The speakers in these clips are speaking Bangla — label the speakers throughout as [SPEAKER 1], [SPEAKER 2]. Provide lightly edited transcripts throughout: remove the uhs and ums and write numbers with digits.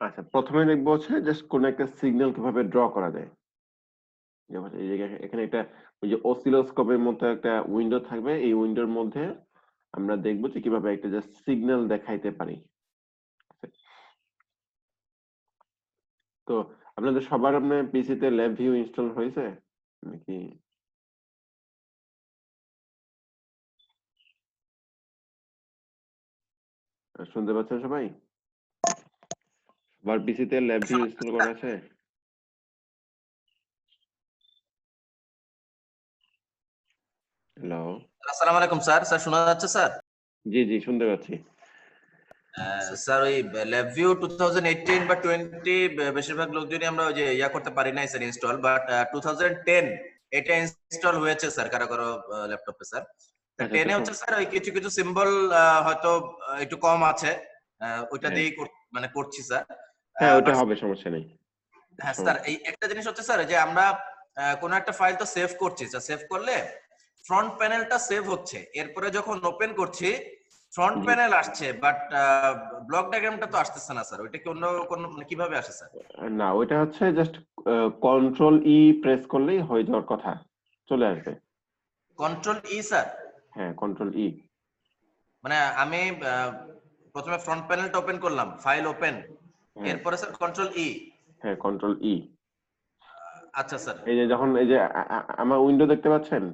[SPEAKER 1] আচ্ছা, প্রথমে দেখবো হচ্ছে জাস্ট কোন একটা সিগন্যাল কিভাবে ড্র করা যায়। যেমন এই জায়গায় এখানে একটা ওই যে অসিলোস্কোপের মতো একটা উইন্ডো থাকবে, এই উইন্ডোর মধ্যে আমরা দেখবো যে কিভাবে একটা জাস্ট সিগন্যাল দেখাইতে পারি। তো আপনাদের সবার আপনার পিসিতে ল্যাব ভিউ ইনস্টল হয়েছে নাকি? শুনতে পাচ্ছেন সবাই? সবার পিসিতে ল্যাব ভিউ ইনস্টল করা আছে? হ্যালো।
[SPEAKER 2] আসসালামু আলাইকুম স্যার। স্যার শোনা যাচ্ছে স্যার?
[SPEAKER 1] জি জি, শুনতে পাচ্ছি।
[SPEAKER 2] স্যার ওই LabVIEW 2018 বা 20 বেশিরভাগ লোকজনই আমরা ওই যে করতে পারি নাই স্যার ইনস্টল, বাট 2010 এটা ইনস্টল হয়েছে স্যার কারো কারো ল্যাপটপে স্যার।
[SPEAKER 1] আচ্ছা
[SPEAKER 2] 10
[SPEAKER 1] আচ্ছা,
[SPEAKER 2] এ হচ্ছে স্যার ওই কিছু কিছু সিম্বল হয়তো একটু কম আছে, ওইটা
[SPEAKER 1] হ্যাঁ
[SPEAKER 2] দিয়েই মানে করছি স্যার।
[SPEAKER 1] হ্যাঁ, ওটা
[SPEAKER 2] বাট
[SPEAKER 1] হবে, সমস্যা নেই।
[SPEAKER 2] হ্যাঁ স্যার,
[SPEAKER 1] সমস্যা
[SPEAKER 2] এই একটা জিনিস হচ্ছে স্যার যে আমরা কোনো একটা ফাইল তো সেভ করছি স্যার, সেভ করলে ফ্রন্ট প্যানেলটা সেভ হচ্ছে, এরপরে যখন ওপেন করছি ফ্রন্ট
[SPEAKER 1] জি।
[SPEAKER 2] প্যানেল আসছে, বাট ব্লক ডায়াগ্রামটা তো আসতেছে না স্যার। ওইটা কি অন্য কোন মানে কিভাবে আসে স্যার?
[SPEAKER 1] না, ওইটা হচ্ছে জাস্ট কন্ট্রোল ই প্রেস করলেই হয়ে যাওয়ার কথা, চলে আসবে।
[SPEAKER 2] কন্ট্রোল ই স্যার?
[SPEAKER 1] হ্যাঁ, কন্ট্রোল ই।
[SPEAKER 2] মানে আমি প্রথমে ফ্রন্ট প্যানেলটা ওপেন করলাম, ফাইল ওপেন,
[SPEAKER 1] হ্যাঁ
[SPEAKER 2] এরপরে স্যার কন্ট্রোল ই।
[SPEAKER 1] হ্যাঁ, কন্ট্রোল ই।
[SPEAKER 2] আচ্ছা স্যার।
[SPEAKER 1] এই যে যখন এই যে আমার উইন্ডো দেখতে পাচ্ছেন?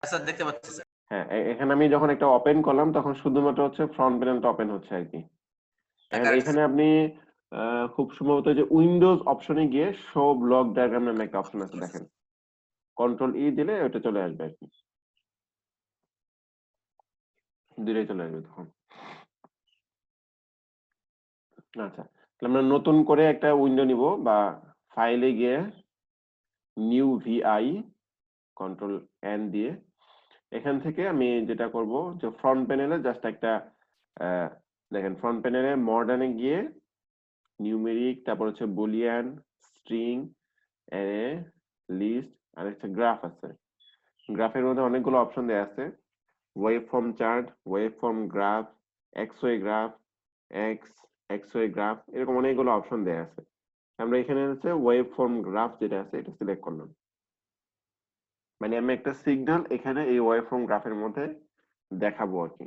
[SPEAKER 2] স্যার দেখতে পাচ্ছি স্যার।
[SPEAKER 1] হ্যাঁ, এখানে আমি যখন একটা ওপেন করলাম তখন শুধুমাত্র হচ্ছে ফ্রন্ট প্যানেলটা ওপেন হচ্ছে আর কি। এখন
[SPEAKER 2] কারেক্ট
[SPEAKER 1] এখানে
[SPEAKER 2] স্যার।
[SPEAKER 1] আপনি খুব সম্ভবত যে উইন্ডোজ অপশনে গিয়ে শো ব্লক ডায়াগ্রাম নামে একটা অপশন আছে, দেখেন। কন্ট্রোল ই দিলে ওটা চলে আসবে আর কি, দিলেই চলে আসবে তখন। আচ্ছা, তাহলে আমরা নতুন করে একটা উইন্ডো নিব, বা ফাইলে গিয়ে নিউ ভিআই কন্ট্রোল এন দিয়ে এখান থেকে আমি যেটা করব যে ফ্রন্ট প্যানেলে জাস্ট একটা আহ, দেখেন ফ্রন্ট প্যানেলে মডার্নে গিয়ে নিউমেরিক, তারপর হচ্ছে বুলিয়ান, স্ট্রিং, অ্যারে, লিস্ট, আর একটা গ্রাফ আছে। গ্রাফের মধ্যে অনেকগুলো অপশন দেওয়া আছে, wave form chart, wave form graph, X Y graph, X X Y graph, এরকম অনেকগুলো অপশন দেওয়া আছে। আমরা এখানে হচ্ছে ওয়েভ ফর্ম গ্রাফ যেটা আছে এটা সিলেক্ট করলাম, মানে আমি একটা সিগন্যাল এখানে এই ওয়েভ ফর্ম গ্রাফের মধ্যে দেখাবো আর কি।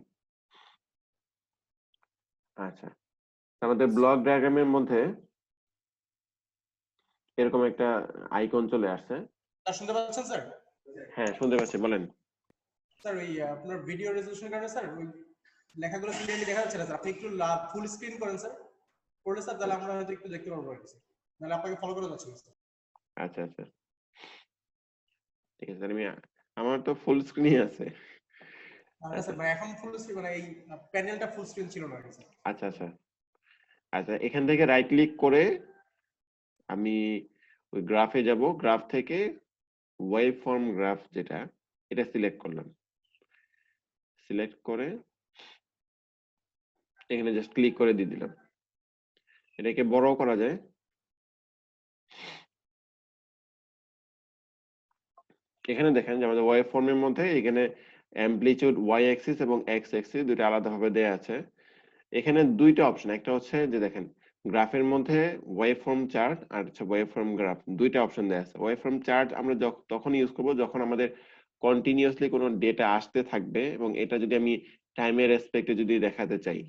[SPEAKER 1] আচ্ছা, আমাদের ব্লক ডায়াগ্রামের মধ্যে এরকম একটা আইকন চলে আসছে।
[SPEAKER 3] স্যার শুনতে পাচ্ছেন স্যার?
[SPEAKER 1] হ্যাঁ, শুনতে পাচ্ছি, বলেন।
[SPEAKER 3] স্যার ওই আপনার ভিডিও রেজলিউশন কারণে স্যার ওই লেখাগুলো ক্লিয়ারলি দেখা যাচ্ছে না স্যার। আপনি একটু ফুল স্ক্রিন করেন স্যার। করলে স্যার তাহলে আমরা হয়তো একটু দেখতে পারবো আর কি স্যার। নাহলে আপনাকে ফলো করে যাচ্ছে না স্যার।
[SPEAKER 1] আচ্ছা আচ্ছা, ঠিক আছে, আমি আমার তো ফুল স্ক্রিনই আছে।
[SPEAKER 3] না
[SPEAKER 1] আচ্ছা
[SPEAKER 3] স্যার, মানে এখন ফুল স্ক্রিন মানে এই প্যানেলটা ফুল স্ক্রিন ছিল না আর কি স্যার।
[SPEAKER 1] আচ্ছা আচ্ছা আচ্ছা, এখান থেকে রাইট ক্লিক করে আমি ওই গ্রাফে যাব, গ্রাফ থেকে ওয়েভ ফর্ম গ্রাফ যেটা, এটা সিলেক্ট করলাম। সিলেক্ট করে এখানে জাস্ট ক্লিক করে দিয়ে দিলাম। এটাকে বড় করা যায়। এখানে দেখেন যে আমাদের ওয়েভ ফর্মের মধ্যে এখানে অ্যামপ্লিটিউড ওয়াই অ্যাক্সিস এবং এক্স অ্যাক্সিস দুটো আলাদাভাবে দেয়া আছে। এখানে দুইটা অপশন, একটা হচ্ছে যে দেখেন গ্রাফের মধ্যে ওয়েভ ফর্ম চার্ট আর হচ্ছে ওয়েভ ফর্ম গ্রাফ, দুইটা অপশন দেয়া আছে। ওয়েভ ফর্ম চার্ট আমরা তখন ইউজ করব যখন আমাদের কন্টিনিউয়াসলি কোনো ডেটা আসতে থাকবে এবং এটা যদি আমি টাইমের রেসপেক্টে যদি দেখাতে চাই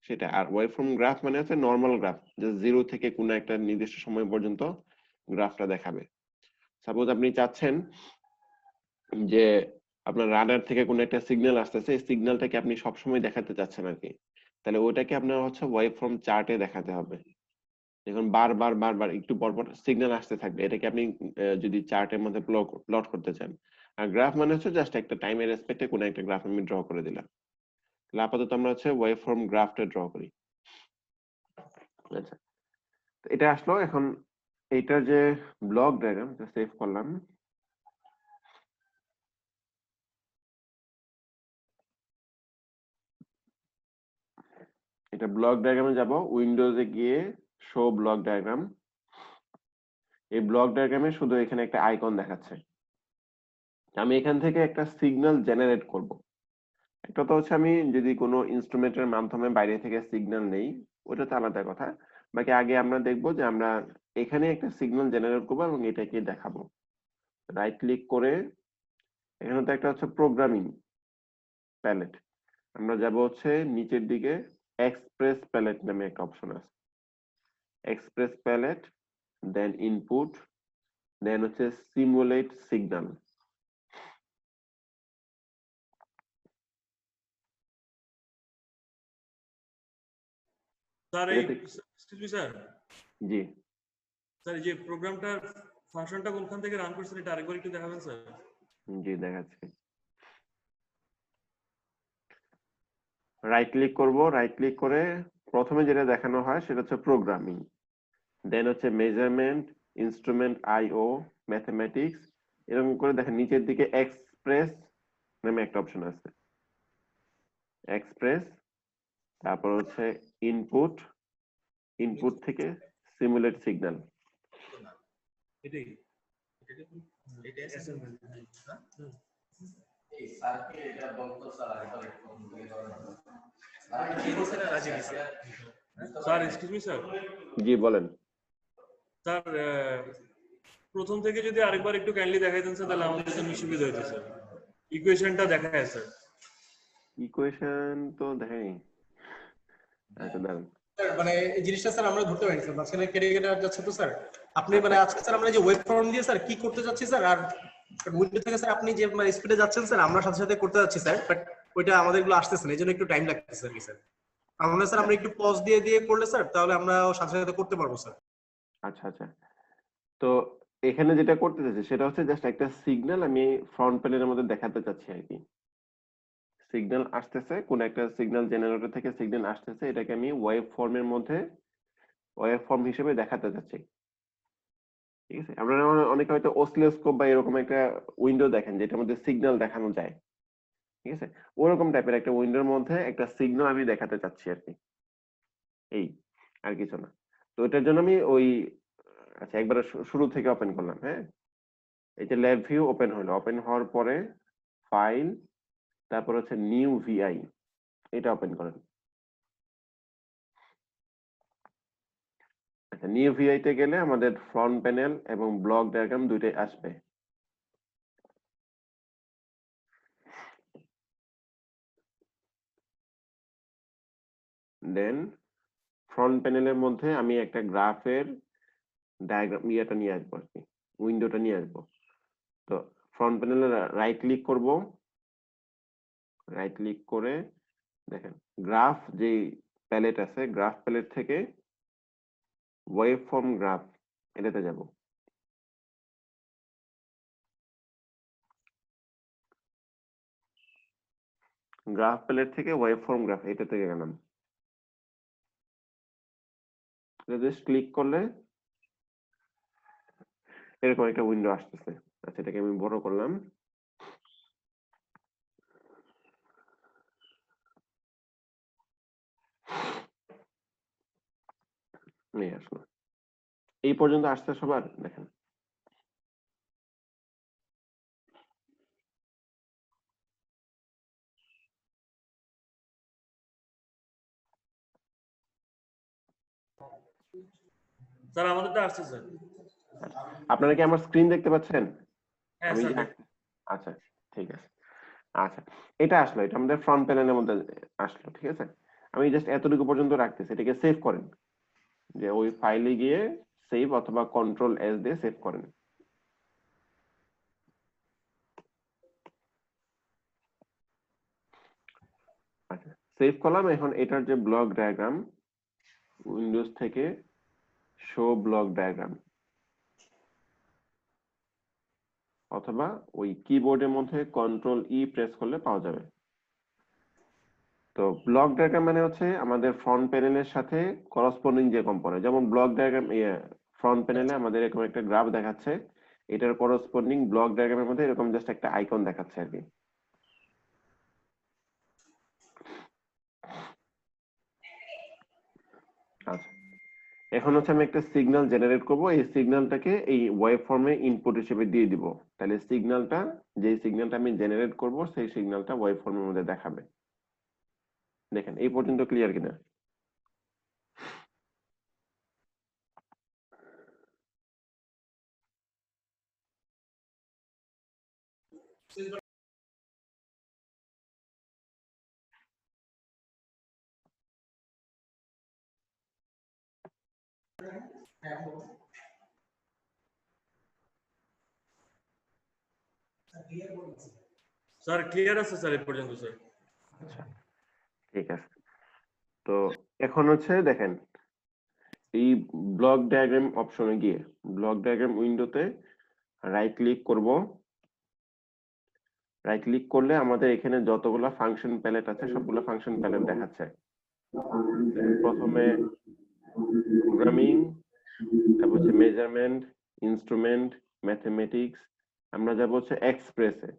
[SPEAKER 1] সেটা। আর ওয়েভ ফর্ম গ্রাফ মানে হচ্ছে নর্মাল গ্রাফ, যে জিরো থেকে কোনো একটা নির্দিষ্ট সময় পর্যন্ত গ্রাফটা দেখাবে। সাপোজ আপনি চাচ্ছেন যে আপনার রাডার থেকে কোনো একটা সিগন্যাল আসতেছে, এই সিগন্যালটাকে আপনি সবসময় দেখাতে চাচ্ছেন আর কি, তাহলে ওটাকে আপনার হচ্ছে ওয়েভ ফর্ম চার্টে দেখাতে হবে। দেখুন বারবার বারবার একটু পর পর সিগন্যাল আসতে থাকবে, এটাকে আপনি যদি চার্টের মধ্যে প্লট করতে চান। আর গ্রাফ মানে হচ্ছে জাস্ট একটা টাইমের রেসপেক্টে কোনো একটা গ্রাফ আমি ড্র করে দিলাম। তাহলে আপাতত আমরা হচ্ছে ওয়েভ ফর্ম গ্রাফটা ড্র করি। আচ্ছা, তো এটা আসলো। এখন এইটার যে ব্লক ডায়াগ্রাম সেভ করলাম। এটা ব্লক ডায়াগ্রামে যাব, উইন্ডোজে গিয়ে শো ব্লক ডায়াগ্রাম। এই ব্লক ডায়াগ্রামে শুধু এখানে একটা আইকন দেখাচ্ছে, আমি এখান থেকে একটা সিগন্যাল জেনারেট করব। একটা তো হচ্ছে আমি যদি কোনো ইনস্ট্রুমেন্টের মাধ্যমে বাইরে থেকে সিগন্যাল নেই, ওটা তো আলাদা কথা। বাকি আগে আমরা দেখবো যে আমরা এখানে একটা সিগন্যাল জেনারেট করবো এবং এটাকে দেখাবো। রাইট ক্লিক করে এখানে তো একটা হচ্ছে প্রোগ্রামিং প্যালেট, আমরা যাব হচ্ছে নিচের দিকে এক্সপ্রেস প্যালেট নামে একটা অপশন আছে। এক্সপ্রেস প্যালেট, দেন ইনপুট, দেন হচ্ছে সিমুলেট সিগন্যাল।
[SPEAKER 4] স্যার এই এক্সকিউজ মি স্যার,
[SPEAKER 1] জি
[SPEAKER 4] স্যার এই যে প্রোগ্রামটার ফাংশনটা কোনখান থেকে রান করছেন এটা আরেকবার একটু দেখাবেন স্যার।
[SPEAKER 1] জি দেখাচ্ছি। রাইট ক্লিক করব, রাইট ক্লিক করে প্রথমে যেটা দেখানো হয় সেটা হচ্ছে প্রোগ্রামিং, দেন হচ্ছে মেজারমেন্ট, ইনস্ট্রুমেন্ট আইও, ম্যাথমেটিক্স, এরকম করে দেখেন নিচের দিকে এক্সপ্রেস নামে একটা অপশন আছে। এক্সপ্রেস, তারপর হচ্ছে ইনপুট, ইনপুট থেকে সিমুলেট সিগন্যাল।
[SPEAKER 4] এটাই
[SPEAKER 2] এটা
[SPEAKER 4] অ্যাসাইনমেন্ট।
[SPEAKER 2] এই স্যারকে এটা বলতো স্যার আরেকবার একটু
[SPEAKER 4] স্যার এক্সকিউজ মি স্যার,
[SPEAKER 1] জি বলেন।
[SPEAKER 4] স্যার প্রথম থেকে যদি আরেকবার একটু কাইন্ডলি দেখাইতেন স্যার তাহলে আমাদের জন্য সুবিধা হতো স্যার। ইকুয়েশনটা দেখায় স্যার।
[SPEAKER 1] ইকুয়েশন তো দেখাই। আচ্ছা দাঁড়ান,
[SPEAKER 3] স্যার মানে এই জিনিসটা স্যার আমরা ধরতে পারি স্যার, মাঝখানে কেটে কেটে যাচ্ছে তো স্যার। আপনি মানে আজকে স্যার আমরা যে ওয়েব ফর্ম দিয়ে স্যার কি করতে যাচ্ছি স্যার, আর উইন্ডো থেকে স্যার আপনি যে স্পিডে যাচ্ছেন স্যার আমরা সাথে সাথে করতে যাচ্ছি স্যার, বাট ওইটা আমাদের গুলো আসতেছে না, এই জন্য একটু টাইম লাগতেছে স্যার। কি স্যার আমরা স্যার আমরা একটু পজ দিয়ে দিয়ে করলে স্যার তাহলে আমরা সাথে সাথে করতে পারবো স্যার।
[SPEAKER 1] আচ্ছা আচ্ছা। তো এখানে যেটা করতে চাচ্ছি সেটা হচ্ছে জাস্ট একটা সিগন্যাল আমি ফ্রন্ট প্যানেলের মধ্যে দেখাতে চাচ্ছি আর কি। সিগন্যাল আসতেছে, কোন একটা সিগন্যাল জেনারেটর থেকে সিগন্যাল আসতেছে, এটাকে আমি ওয়েব ফর্মের মধ্যে ওয়েব ফর্ম হিসেবে দেখাতে চাচ্ছি। ঠিক আছে, আপনারা অনেকে হয়তো অসিলোস্কোপ বা এরকম একটা উইন্ডো দেখেন যেটার মধ্যে সিগন্যাল দেখানো যায়। ঠিক আছে, ওরকম টাইপের একটা উইন্ডোর মধ্যে একটা সিগন্যাল আমি দেখাতে চাচ্ছি আর কি, এই আর কিছু না। তো এটার জন্য আমি ওই আচ্ছা একবার শুরু থেকে ওপেন করলাম। হ্যাঁ, এই যে ল্যাব ভিউ ওপেন হলো, ওপেন হওয়ার পরে ফাইল, তারপর হচ্ছে নিউ ভিআই, এটা ওপেন করেন। আচ্ছা, নিউ ভিআই তে গেলে আমাদের ফ্রন্ট প্যানেল এবং ব্লক ডায়াগ্রাম দুইটাই আসবে। দেন ফ্রন্ট প্যানেলের মধ্যে আমি একটা গ্রাফের ডায়াগ্রাম ইয়েটা নিয়ে আসবো আর কি, উইন্ডোটা নিয়ে আসবো। তো ফ্রন্ট প্যানেলে রাইট ক্লিক করব, রাইট ক্লিক করে দেখেন গ্রাফ যে প্যালেট আছে, গ্রাফ প্যালেট থেকে ওয়েব ফর্ম গ্রাফ এটাতে যাব। গ্রাফ প্যালেট থেকে ওয়েব ফর্ম গ্রাফ এটাতে গেলাম। জাস্ট ক্লিক করলে এরকম একটা উইন্ডো আসতেছে। আচ্ছা, এটাকে আমি বড় করলাম। এই আসলো, এই পর্যন্ত আসছে সবার। দেখেন
[SPEAKER 4] স্যার আমাদেরটা আসছে স্যার।
[SPEAKER 1] আপনারা কি আমার স্ক্রিন দেখতে পাচ্ছেন?
[SPEAKER 4] হ্যাঁ
[SPEAKER 1] আমি
[SPEAKER 4] স্যার।
[SPEAKER 1] আচ্ছা ঠিক আছে। আচ্ছা, এটা আসলো, এটা আমাদের ফ্রন্ট প্যানেলের মধ্যে আসলো। ঠিক আছে, আমি জাস্ট এতটুকু পর্যন্ত রাখতেছি, এটাকে সেভ করেন, যে ওই ফাইলে গিয়ে সেভ অথবা কন্ট্রোল এস দিয়ে সেভ করেন। আচ্ছা, সেভ করলাম। এখন এটার যে ব্লক ডায়াগ্রাম, উইন্ডোজ থেকে শো ব্লক ডায়াগ্রাম, অথবা ওই কিবোর্ডের মধ্যে কন্ট্রোল ই প্রেস করলে পাওয়া যাবে। তো ব্লক ডায়াগ্রাম মানে হচ্ছে আমাদের ফ্রন্ট প্যানেলের সাথে করসপন্ডিং যে কম্পোনেন্ট, যেমন ব্লক ডায়াগ্রাম ফ্রন্ট প্যানেলে আমাদের এরকম একটা গ্রাফ দেখাচ্ছে, এটার করসপন্ডিং ব্লক ডায়াগ্রামের মধ্যে এরকম জাস্ট একটা আইকন দেখাচ্ছে আর কি। আচ্ছা, এখন হচ্ছে আমি একটা সিগন্যাল জেনারেট করব, এই সিগন্যালটাকে এই ওয়েব ফর্মে ইনপুট হিসেবে দিয়ে দিব। তাহলে সিগন্যালটা, যে সিগন্যালটা আমি জেনারেট করব সেই সিগন্যালটা ওয়েব ফর্মের মধ্যে দেখাবে। দেখেন এই পর্যন্ত ক্লিয়ার কিনা?
[SPEAKER 4] স্যার ক্লিয়ার আছে স্যার এই পর্যন্ত স্যার।
[SPEAKER 1] আচ্ছা, ঠিক আছে। তো এখন হচ্ছে দেখেন এই ব্লক ডায়াগ্রাম অপশনে গিয়ে ব্লক ডায়াগ্রাম উইন্ডোতে রাইট ক্লিক করব। রাইট ক্লিক করলে আমাদের এখানে যতগুলো ফাংশন প্যালেট আছে সবগুলো ফাংশন প্যালেট দেখাচ্ছে। প্রথমে প্রোগ্রামিং, তারপর হচ্ছে মেজারমেন্ট, ইনস্ট্রুমেন্ট, ম্যাথমেটিক্স, আমরা যাব হচ্ছে এক্সপ্রেসে।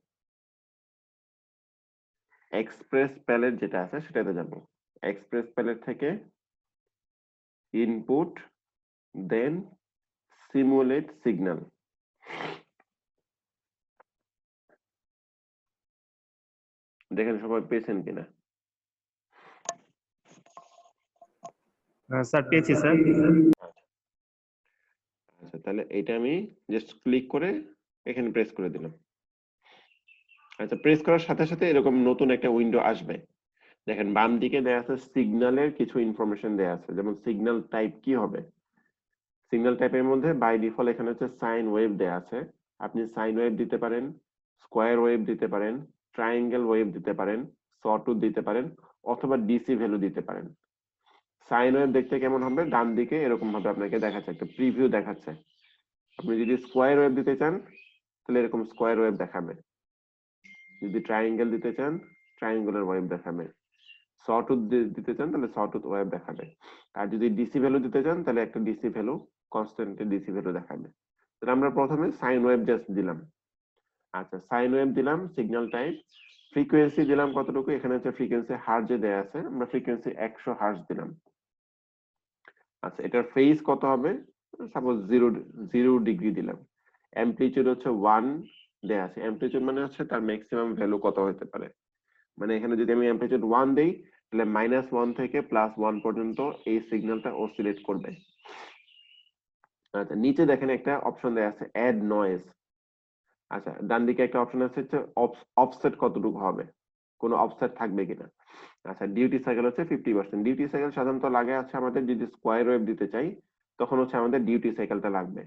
[SPEAKER 1] এক্সপ্রেস প্যালেট যেটা আছে সেটাতে যাব। এক্সপ্রেস প্যালেট থেকে ইনপুট, দেন সিমুলেট সিগন্যাল। দেখেন সবাই পেয়েছেন কিনা?
[SPEAKER 3] স্যার পেয়েছি স্যার।
[SPEAKER 1] আচ্ছা, তাহলে এটা আমি জাস্ট ক্লিক করে এখানে প্রেস করে দিলাম। আচ্ছা, প্রেস করার সাথে সাথে এরকম নতুন একটা উইন্ডো আসবে। দেখেন বাম দিকে দেয়া আছে সিগন্যালের কিছু ইনফরমেশন দেয়া আছে, যেমন সিগন্যাল টাইপ কি হবে। সিগন্যাল টাইপের মধ্যে বাই ডিফল্ট এখানে হচ্ছে সাইন ওয়েভ দেয়া আছে। আপনি সাইন ওয়েভ দিতে পারেন, স্কোয়ার ওয়েভ দিতে পারেন, ট্রায়াঙ্গেল ওয়েভ দিতে পারেন, সটুথ দিতে পারেন, অথবা ডিসি ভ্যালু দিতে পারেন। সাইন ওয়েভ দেখতে কেমন হবে, ডান দিকে এরকম ভাবে আপনাকে দেখাচ্ছে, একটা প্রিভিউ দেখাচ্ছে। আপনি যদি স্কোয়ার ওয়েভ দিতে চান তাহলে এরকম স্কোয়ার ওয়েভ দেখাবে, যদি ট্রায়াঙ্গেল দিতে চান ট্রায়াঙ্গুলার ওয়েভ দেখাবে, সটুথ দিতে চান তাহলে সটুথ ওয়েভ দেখাবে। আর যদি ডিসি ভ্যালু দিতে চান তাহলে একটা DC value, constant DC value দেখাবে। তাহলে আমরা প্রথমে সাইন ওয়েভ জাস্ট দিলাম। আচ্ছা, সাইন ওয়েভ দিলাম, সিগন্যাল টাইপ, ফ্রিকোয়েন্সি দিলাম কতটুকু, এখানে হচ্ছে ফ্রিকোয়েন্সি হার্জে দেয়া আছে, আমরা ফ্রিকোয়েন্সি 100 হার্জ দিলাম। আচ্ছা, এটার ফেজ কত হবে, সাপোজ 0 ডিগ্রি দিলাম। অ্যামপ্লিটিউড হচ্ছে 1 দেয়া আছে। অ্যামপ্লিটিউড মানে হচ্ছে তার ম্যাক্সিমাম ভ্যালু কত হতে পারে। মানে এখানে যদি আমি অ্যামপ্লিটিউড 1 দেই তাহলে -1 থেকে +1 পর্যন্ত এই সিগন্যালটা অসিলেট করবে। আচ্ছা, নিচে দেখেন একটা অপশন দেয়া আছে অ্যাড নয়েজ। আচ্ছা, ডান দিকে একটা অপশন আছে হচ্ছে অফসেট কতটুকু হবে, কোনো অফসেট থাকবে কিনা। আচ্ছা, ডিউটি সাইকেল হচ্ছে 50%। ডিউটি সাইকেল সাধারণত লাগে আছে আমাদের যদি স্কোয়ার ওয়েভ দিতে চাই তখন হচ্ছে আমাদের ডিউটি সাইকেলটা লাগবে।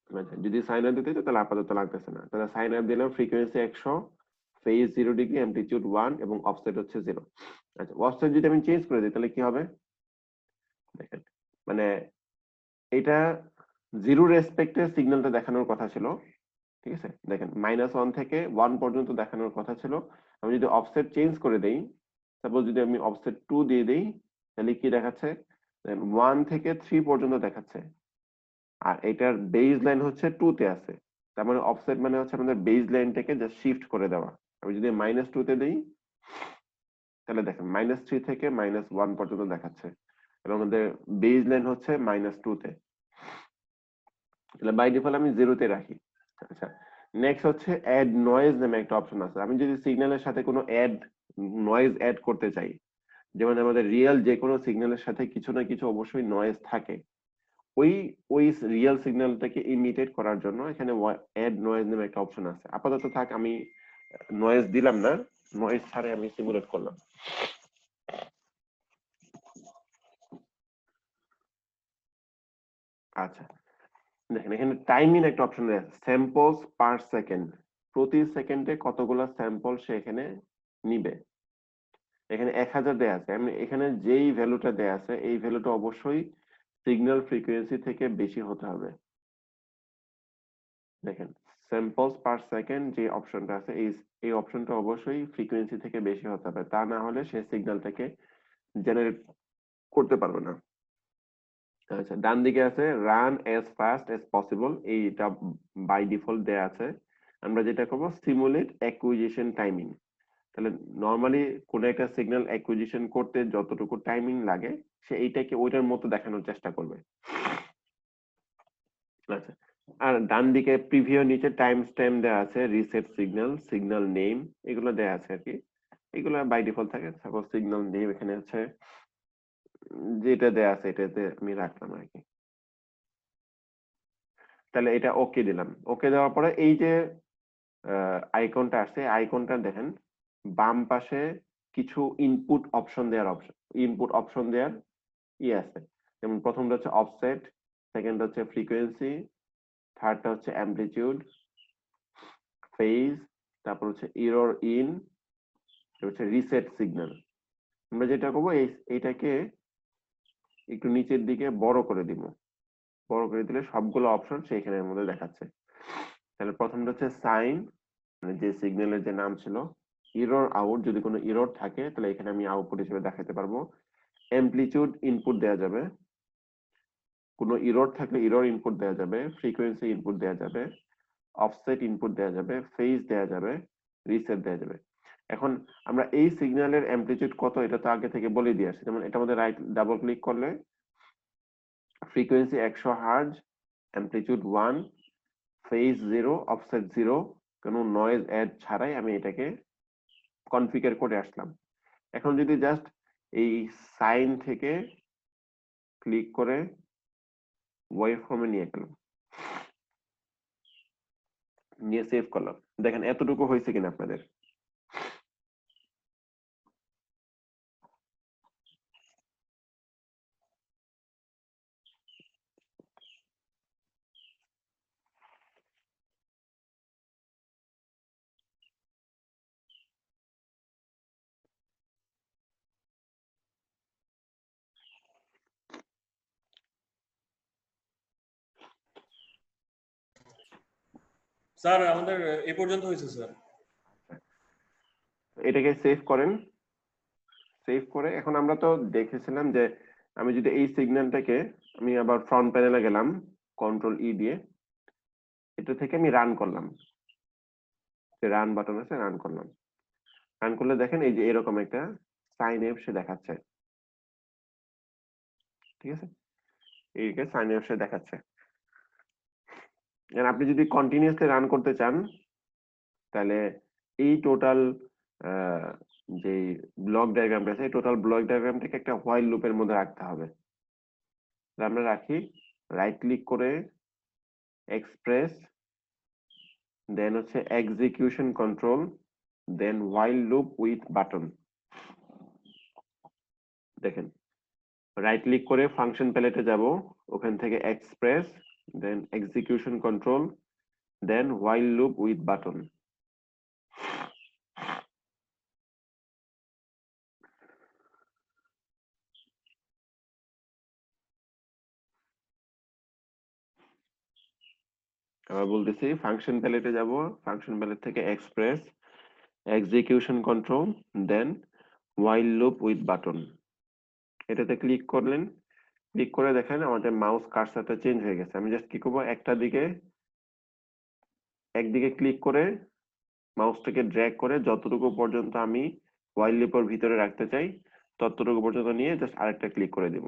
[SPEAKER 1] আচ্ছা, যদি সাইন ওয়েভ দিতে চাই তাহলে আপাতত লাগতেছে না। তাহলে সাইন ওয়েভ দিলাম, ফ্রিকোয়েন্সি 100, ফেজ 0 ডিগ্রি, অ্যামপ্লিটিউড 1 এবং অফসেট হচ্ছে 0। আচ্ছা, অফসেট যদি আমি চেঞ্জ করে দিই তাহলে কি হবে, দেখেন মানে এটা 0 রেসপেক্টে সিগন্যালটা দেখানোর কথা ছিল, ঠিক আছে। দেখেন -1 থেকে 1 পর্যন্ত দেখানোর কথা ছিল। আমি যদি অফসেট চেঞ্জ করে দেই, সাপোজ যদি আমি অফসেট 2 দিয়ে দেই তাহলে কি দেখাচ্ছে, 1 থেকে 3 পর্যন্ত দেখাচ্ছে। আর এটার বেজ লাইন হচ্ছে 2 তে আছে। তার মানে অফসেট মানে হচ্ছে আমাদের বেজ লাইনটাকে জাস্ট শিফট করে দেওয়া। আমি যদি -2 তে দেই তাহলে দেখেন -3 থেকে -1 পর্যন্ত দেখাচ্ছে এবং আমাদের বেজ লাইন হচ্ছে -2 তে। তাহলে বাই ডিফল্ট আমি 0 তে রাখি। আচ্ছা, নেক্সট হচ্ছে অ্যাড নয়েজ নামে একটা অপশন আছে। আমি যদি সিগন্যালের সাথে কোনো নয়েজ অ্যাড করতে চাই, যেমন আমাদের রিয়েল যে কোনো সিগন্যালের সাথে কিছু না কিছু অবশ্যই নয়েজ থাকে, ওই ওই রিয়েল সিগন্যালটাকে ইমিটেট করার জন্য এখানে অ্যাড নয়েজ নামে একটা অপশন আছে। আপাতত থাক, আমি নয়েজ দিলাম না, নয়েজ ছাড়াই আমি সিমুলেট করলাম। আচ্ছা, দেখেন এখানে টাইমিং একটা অপশন আছে, স্যাম্পলস পার সেকেন্ড, প্রতি সেকেন্ডে কতগুলো স্যাম্পল সে এখানে নিবে। এখানে 1000 দেয়া আছে। আমি এখানে যেই ভ্যালুটা দেয়া আছে এই ভ্যালুটা অবশ্যই সিগন্যাল ফ্রিকোয়েন্সি থেকে বেশি হতে হবে। দেখেন স্যাম্পলস পার সেকেন্ড যে অপশনটা আছে এই অপশনটা অবশ্যই ফ্রিকোয়েন্সি থেকে বেশি হতে হবে, তা না হলে সে সিগন্যালটাকে জেনারেট করতে পারবে না। আচ্ছা, ডান দিকে আছে run as fast as possible, এইটা বাই ডিফল্ট দেয়া আছে। আমরা যেটা করব সিমুলেট অ্যাকুইজিশন টাইমিং। তাহলে নরমালি কোন একটা সিগন্যাল অ্যাকুইজিশন করতে যতটুকু টাইমিং লাগে সে এইটাকে ওইটার মতো দেখানোর চেষ্টা করবে। আচ্ছা, আর ডান দিকে প্রিভিউ নিচে টাইম স্ট্যাম্প দেওয়া আছে, রিসেট সিগন্যাল, সিগন্যাল নেম, এগুলো দেওয়া আছে আর কি। এগুলো বাই ডিফল্ট থাকে। সাপোজ সিগন্যাল নেম এখানে আছে যেটা দেওয়া আছে এটাতে আমি রাখলাম আর কি। তাহলে এটা ওকে দিলাম। ওকে দেওয়ার পরে এই যে আইকনটা আসছে, আইকনটা দেখেন বাম পাশে কিছু ইনপুট অপশন দেওয়ার আছে। যেমন প্রথমটা হচ্ছে অফসেট, সেকেন্ড হচ্ছে ফ্রিকোয়েন্সি, থার্ডটা হচ্ছে অ্যামপ্লিটিউড, ফেজ, তারপর হচ্ছে এরর ইন, হচ্ছে রিসেট সিগন্যাল। আমরা যেটা করবো এইটাকে একটু নিচের দিকে বড় করে দিব, বড় করে দিলে সবগুলো অপশন সেইখানের মধ্যে দেখাচ্ছে। তাহলে প্রথমটা হচ্ছে সাইন, মানে যে সিগন্যালের যে নাম ছিল, এরর আউট, যদি কোনো এরর থাকে তাহলে এখানে আমি আউটপুট হিসেবে দেখাতে পারবো। অ্যামপ্লিটিউড ইনপুট দেওয়া যাবে, কোনো এরর থাকলে এরর ইনপুট দেওয়া যাবে, ফ্রিকোয়েন্সি ইনপুট দেওয়া যাবে, অফসেট ইনপুট দেওয়া যাবে, ফেজ দেওয়া যাবে, রিসেট দেওয়া যাবে। এখন আমরা এই সিগন্যালের অ্যামপ্লিটিউড কত এটা তো আগে থেকে বলে দিয়ে আসছি। যেমন এটা মধ্যে রাইট ডাবল ক্লিক করলে frequency 100 hertz, amplitude 1, phase 0, offset 0, কোনো নয়েজ অ্যাড ছাড়াই আমি এটাকে কনফিগার করে আসলাম। এখন যদি জাস্ট এই সাইন থেকে ক্লিক করে ওয়েভফর্মে নিয়ে গেলাম, নিয়ে সেভ করলাম, দেখেন এতটুকু হয়েছে কিনা আপনাদের?
[SPEAKER 4] স্যার আমাদের এ পর্যন্ত হয়েছে স্যার।
[SPEAKER 1] এটাকে সেভ করেন। সেভ করে এখন আমরা তো দেখেছিলাম যে আমি যদি এই সিগন্যালটাকে আমি আবার ফ্রন্ট প্যানেলে গেলাম, কন্ট্রোল ই দিয়ে এটা থেকে আমি রান করলাম, যে রান বাটন আছে রান করলাম। রান করলে দেখেন এই যে এরকম একটা সাইন ওয়েভ সে দেখাচ্ছে, ঠিক আছে? এইকে সাইন ওয়েভ সে দেখাচ্ছে। আর আপনি যদি কন্টিনিউয়াসলি রান করতে চান তাহলে এই টোটাল যে ব্লক ডায়াগ্রামটা আছে, টোটাল ব্লক ডায়াগ্রামটাকে একটা হোয়াইল লুপের মধ্যে রাখতে হবে। আমরা রাখি, রাইট ক্লিক করে এক্সপ্রেস, দেন হচ্ছে execution control, then while loop with button. দেখেন রাইট ক্লিক করে ফাংশন প্যালেটে যাব, ওখান থেকে express, then execution control, then while loop with button. আবার বলতেছি, ফাংশন প্যালেটে যাব, ফাংশন প্যালেট থেকে express, execution control, then while loop with button. এটাতে ক্লিক করলেন, ক্লিক করে দেখেন আমাদের মাউস কার্সারটা চেঞ্জ হয়ে গেছে। আমি জাস্ট কি করবো, একদিকে ক্লিক করে মাউসটাকে ড্র্যাগ করে যতটুকু পর্যন্ত আমি হোয়াইল লুপের ভিতরে রাখতে চাই ততটুকু পর্যন্ত নিয়ে জাস্ট আরেকটা ক্লিক করে দেব।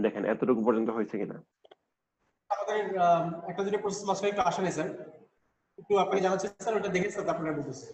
[SPEAKER 1] দেখেন এতটুকু পর্যন্ত হয়েছে কিনা।
[SPEAKER 3] আমাদের একটা দুটো প্রসেস মাঝখানে একটু আসে নাই স্যার, একটু আপনাকে জানাচ্ছি স্যার, ওটা দেখে স্যার আপনারা বলতেছে।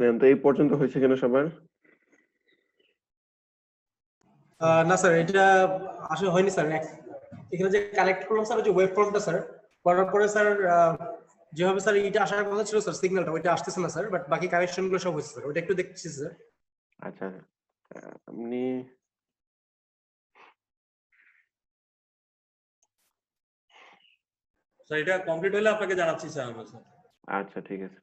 [SPEAKER 1] তো এই পর্যন্ত হয়েছে কিনা সবার?
[SPEAKER 3] না স্যার, এটা আসলে হয়নি স্যার। এখানে যে কানেক্ট করলাম স্যার, যে ওয়েব ফর্মটা স্যার করার পরে স্যার যেভাবে স্যার এটা আসার কথা ছিল স্যার, সিগন্যালটা ওইটা আসতেছে না স্যার, বাট বাকি কানেকশন গুলো সব হচ্ছে স্যার, ওইটা একটু দেখছি স্যার।
[SPEAKER 1] আচ্ছা, আপনি
[SPEAKER 4] স্যার এটা কমপ্লিট হলে আপনাকে জানাচ্ছি স্যার আমরা স্যার।
[SPEAKER 1] আচ্ছা, ঠিক আছে।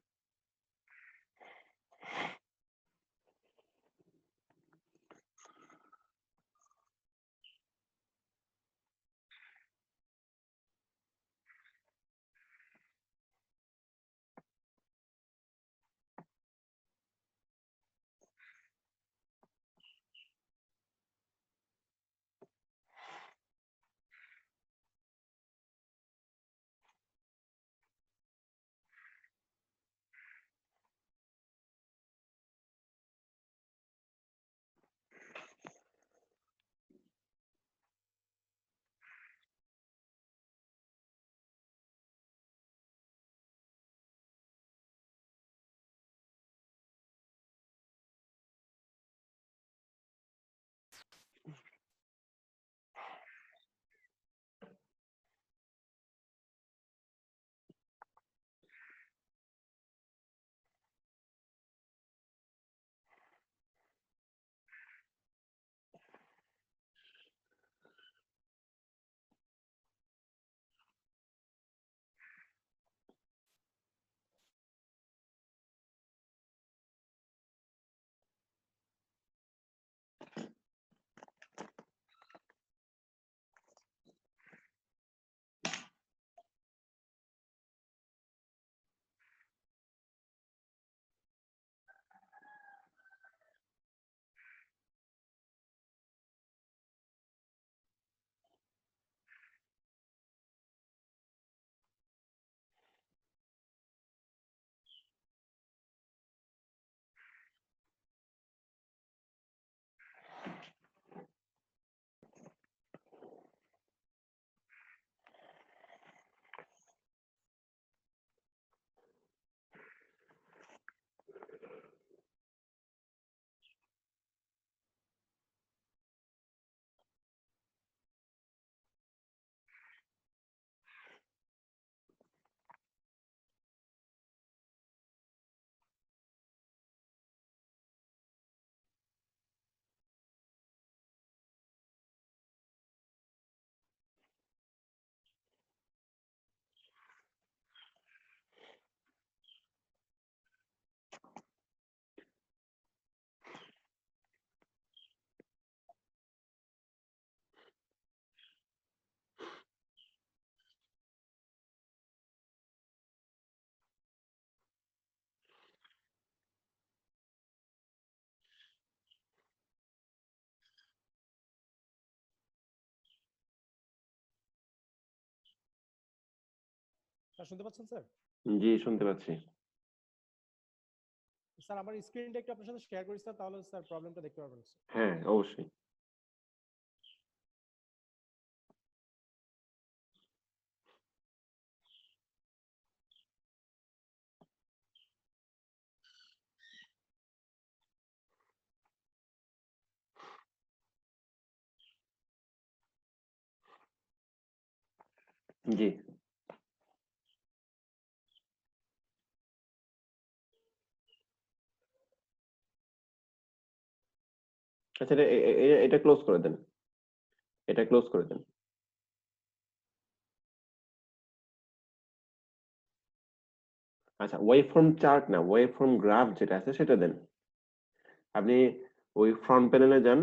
[SPEAKER 3] স্যার শুনতে পাচ্ছেন স্যার?
[SPEAKER 1] জি, শুনতে পাচ্ছি।
[SPEAKER 3] স্যার আমার স্ক্রিনটা একটু আপনার সাথে শেয়ার করি স্যার, তাহলে স্যার প্রবলেমটা দেখতে পারবেন স্যার।
[SPEAKER 1] হ্যাঁ, অবশ্যই। জি। আচ্ছা, এটা ক্লোজ করে দেন। এটা ক্লোজ করে দেন। আচ্ছা, ওয়েভফর্ম চার্ট না, ওয়েভফর্ম গ্রাফ যেটা আছে সেটা দেন। আপনি ওই ফ্রন্ট প্যানেলে যান।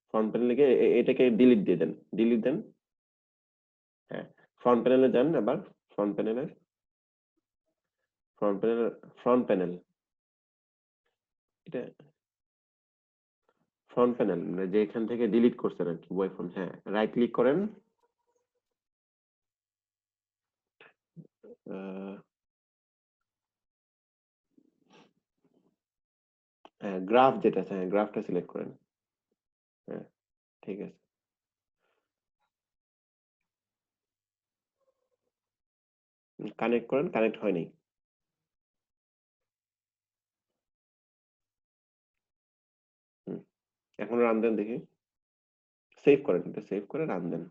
[SPEAKER 1] ফ্রন্ট প্যানেলে গিয়ে এটাকে ডিলিট দিয়ে দেন। ডিলিট দেন। হ্যাঁ, ফ্রন্ট প্যানেলে যান আবার। ফ্রন্ট প্যানেলে, ফ্রন্ট প্যানেল, ফ্রন্ট প্যানেল। এটা ফ্রন্ট প্যানেল, মানে যেখান থেকে ডিলিট করছেন আর কি ওয়েভফর্ম। হ্যাঁ, রাইট ক্লিক করেন। হ্যাঁ, গ্রাফ যেটা আছে, হ্যাঁ গ্রাফটা সিলেক্ট করেন। হ্যাঁ, ঠিক আছে। কানেক্ট করেন, কানেক্ট হয়নি। এখন রান দেন দেখি, সেভ করেন, এটা সেভ করে রান দেন।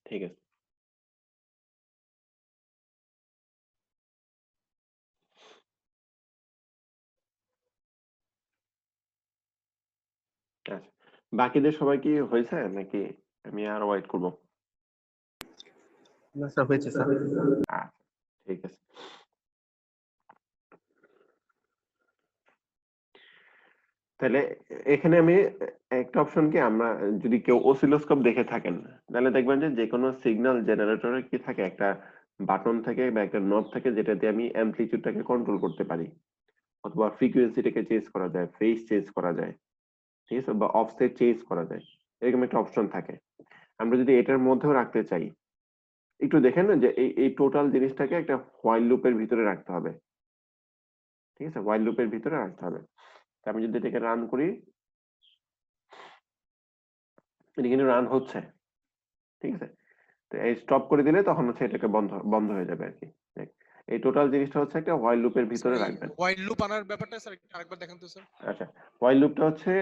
[SPEAKER 1] ঠিক আছে। আচ্ছা, বাকিদের সবাই কি হয়েছে নাকি আমি আর ওয়েট করব?
[SPEAKER 3] না স্যার, হয়েছে স্যার।
[SPEAKER 1] আচ্ছা, ঠিক আছে। তাহলে এখানে আমি একটা অপশন কি, আমরা যদি কেউ অসিলোস্কোপ দেখে থাকেন তাহলে দেখবেন যে কোনো সিগন্যাল জেনারেটরে কি থাকে, একটা বাটন থাকে বা একটা নব থাকে যেটা দিয়ে আমি অ্যামপ্লিটিউডটাকে কন্ট্রোল করতে পারি, অথবা ফ্রিকোয়েন্সিটাকে চেঞ্জ করা যায়, ফেজ চেঞ্জ করা যায়, ঠিক আছে, বা অফসেট চেঞ্জ করা যায়, এরকম একটা অপশন থাকে। আমরা যদি এটার মধ্যেও রাখতে চাই, একটু দেখেন না যে এই টোটাল জিনিসটাকে একটা হোয়াইল লুপের ভিতরে রাখতে হবে, ঠিক আছে, হোয়াইল লুপের ভিতরে রাখতে হবে। তা আমি যদি এটাকে রান করি, এটা কিন্তু রান হচ্ছে, ঠিক আছে। তো এই স্টপ করে দিলে তখন হচ্ছে এটাকে বন্ধ বন্ধ হয়ে যাবে আর কি। দেখ, এই টোটাল জিনিসটা হচ্ছে একটা হোয়াইল লুপের
[SPEAKER 5] স্যার
[SPEAKER 1] ভিতরে
[SPEAKER 5] এই
[SPEAKER 1] রাখবেন।
[SPEAKER 5] হোয়াইল লুপ আনার ব্যাপারটা স্যার একটু আরেকবার দেখান তো স্যার।
[SPEAKER 1] আচ্ছা, হোয়াইল লুপটা হচ্ছে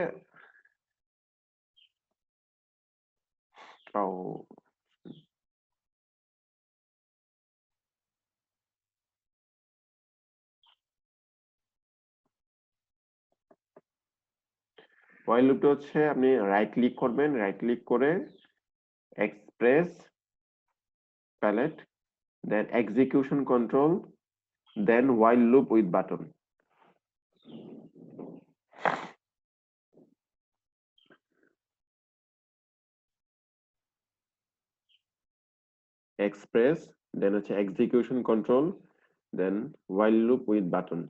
[SPEAKER 1] ও হোয়াইল লুপটা হচ্ছে আপনি রাইট ক্লিক করবেন, রাইট ক্লিক করে express palette, then execution control, then while loop with button. Express, then হচ্ছে execution control, then while loop with button.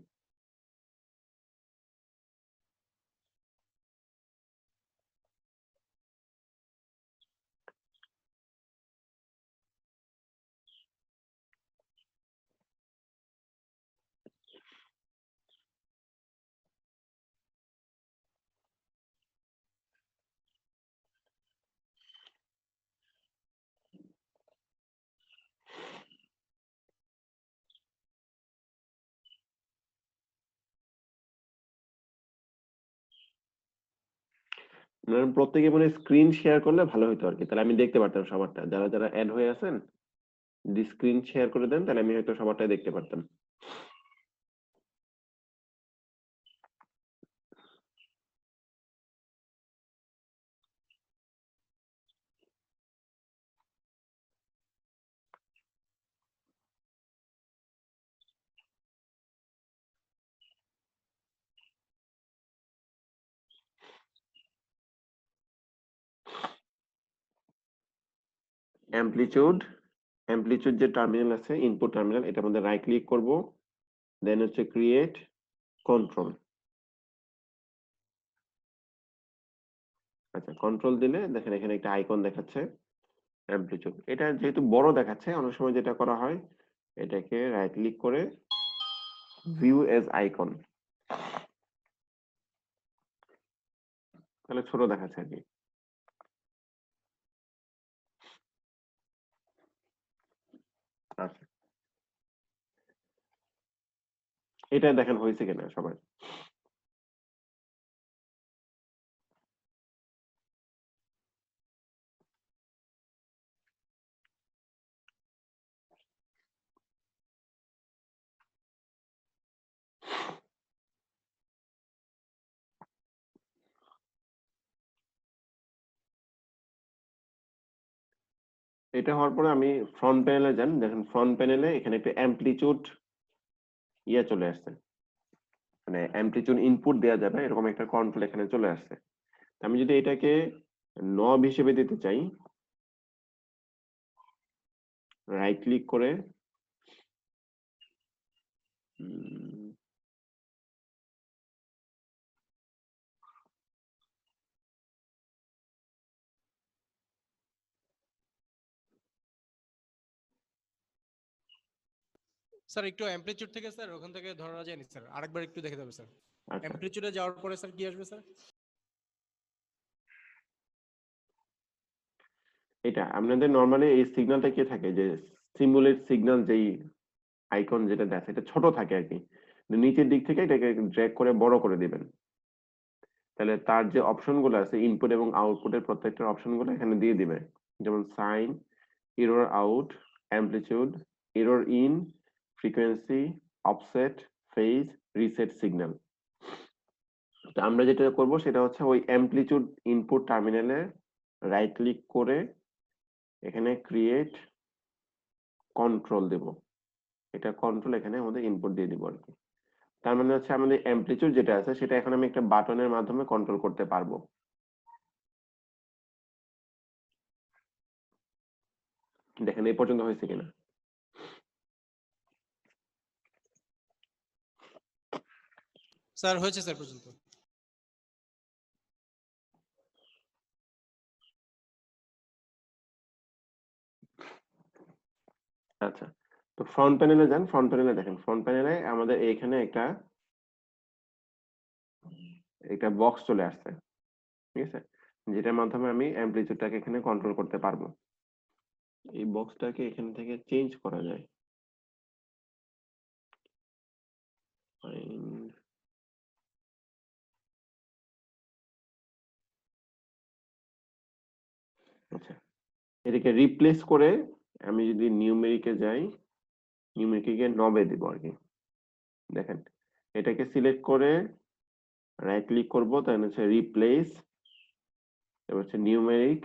[SPEAKER 1] প্রত্যেকে মানে স্ক্রিন শেয়ার করলে ভালো হতো আর কি, তাহলে আমি দেখতে পারতাম সবারটা, যারা যারা অ্যাড হয়ে আছেন যদি স্ক্রিন শেয়ার করে দেন তাহলে আমি হয়তো সবারটাই দেখতে পারতাম। অ্যামপ্লিটিউড, অ্যামপ্লিটিউড যে টার্মিনাল আছে, ইনপুট টার্মিনাল, এটার মধ্যে রাইট ক্লিক করব, দেন হচ্ছে ক্রিয়েট কন্ট্রোল। আচ্ছা, কন্ট্রোল দিলে দেখেন এখানে একটা আইকন দেখাচ্ছে অ্যামপ্লিটিউড। এটা যেহেতু বড় দেখাচ্ছে, অনেক সময় যেটা করা হয় এটাকে রাইট ক্লিক করে ভিউ এজ আইকন, তাহলে ছোট দেখাচ্ছে আর কি। আচ্ছা, এটা দেখেন হয়েছে কিনা সবাই। এটা হওয়ার পরে আমি ফ্রন্ট প্যানেলে যান, দেখেন ফ্রন্ট প্যানেলে এখানে একটা অ্যামপ্লিটিউড চলে আসছে, মানে অ্যামপ্লিটিউড ইনপুট দেওয়া যাবে এরকম একটা কন্ট্রোল এখানে চলে আসছে। আমি যদি এটাকে নব হিসেবে দিতে চাই, রাইট ক্লিক করে
[SPEAKER 5] স্যার একটু অ্যামপ্লিটিউড থেকে স্যার ওখান থেকে ধরা যায় না স্যার, আরেকবার একটু দেখে দেবে স্যার।
[SPEAKER 1] আচ্ছা,
[SPEAKER 5] অ্যামপ্লিটিউডে যাওয়ার পরে স্যার কি আসবে স্যার?
[SPEAKER 1] এটা আপনাদের নরমালি এই সিগন্যালটা কি থাকে যে সিমুলেট সিগন্যাল যেই আইকন যেটা দেখে এটা ছোট থাকে আর কি। নিচের দিক থেকে এটাকে ড্র্যাগ করে বড় করে দিবেন, তাহলে তার যে অপশন গুলো আছে ইনপুট এবং আউটপুটের প্রত্যেকটা অপশন গুলো এখানে দিয়ে দিবে, যেমন sine, error out, amplitude, error in, frequency, offset, phase, reset signal. তো আমরা যেটা করব সেটা হচ্ছে ওই অ্যামপ্লিটিউড ইনপুট টার্মিনালে রাইট ক্লিক করে এখানে ক্রিয়েট কন্ট্রোল দেব, এটা কন্ট্রোল এখানে আমাদের ইনপুট দিয়ে দিব আর কি। তার মানে হচ্ছে আমাদের অ্যামপ্লিটিউড যেটা আছে সেটা এখন আমি একটা বাটনের মাধ্যমে কন্ট্রোল করতে পারবো। দেখেন এই পর্যন্ত হয়েছে কিনা।
[SPEAKER 5] স্যার হয়েছে স্যার পর্যন্ত।
[SPEAKER 1] আচ্ছা, তো ফ্রন্ট প্যানেলে যান, ফ্রন্ট প্যানেলে দেখেন, ফ্রন্ট প্যানেলে আমাদের এখানে একটা বক্স চলে আসছে, ঠিক আছে, যেটার মাধ্যমে আমি অ্যামপ্লিটিউডটাকে এখানে কন্ট্রোল করতে পারবো। এই বক্সটাকে এখান থেকে চেঞ্জ করা যায়। Find, আচ্ছা, এটাকে রিপ্লেস করে আমি যদি নিউমেরিকে যাই, নিউমেরিকে গিয়ে নবে দিব আর কি। দেখেন এটাকে সিলেক্ট করে রাইট ক্লিক করব, দেন হচ্ছে রিপ্লেস, এবার হচ্ছে নিউমেরিক,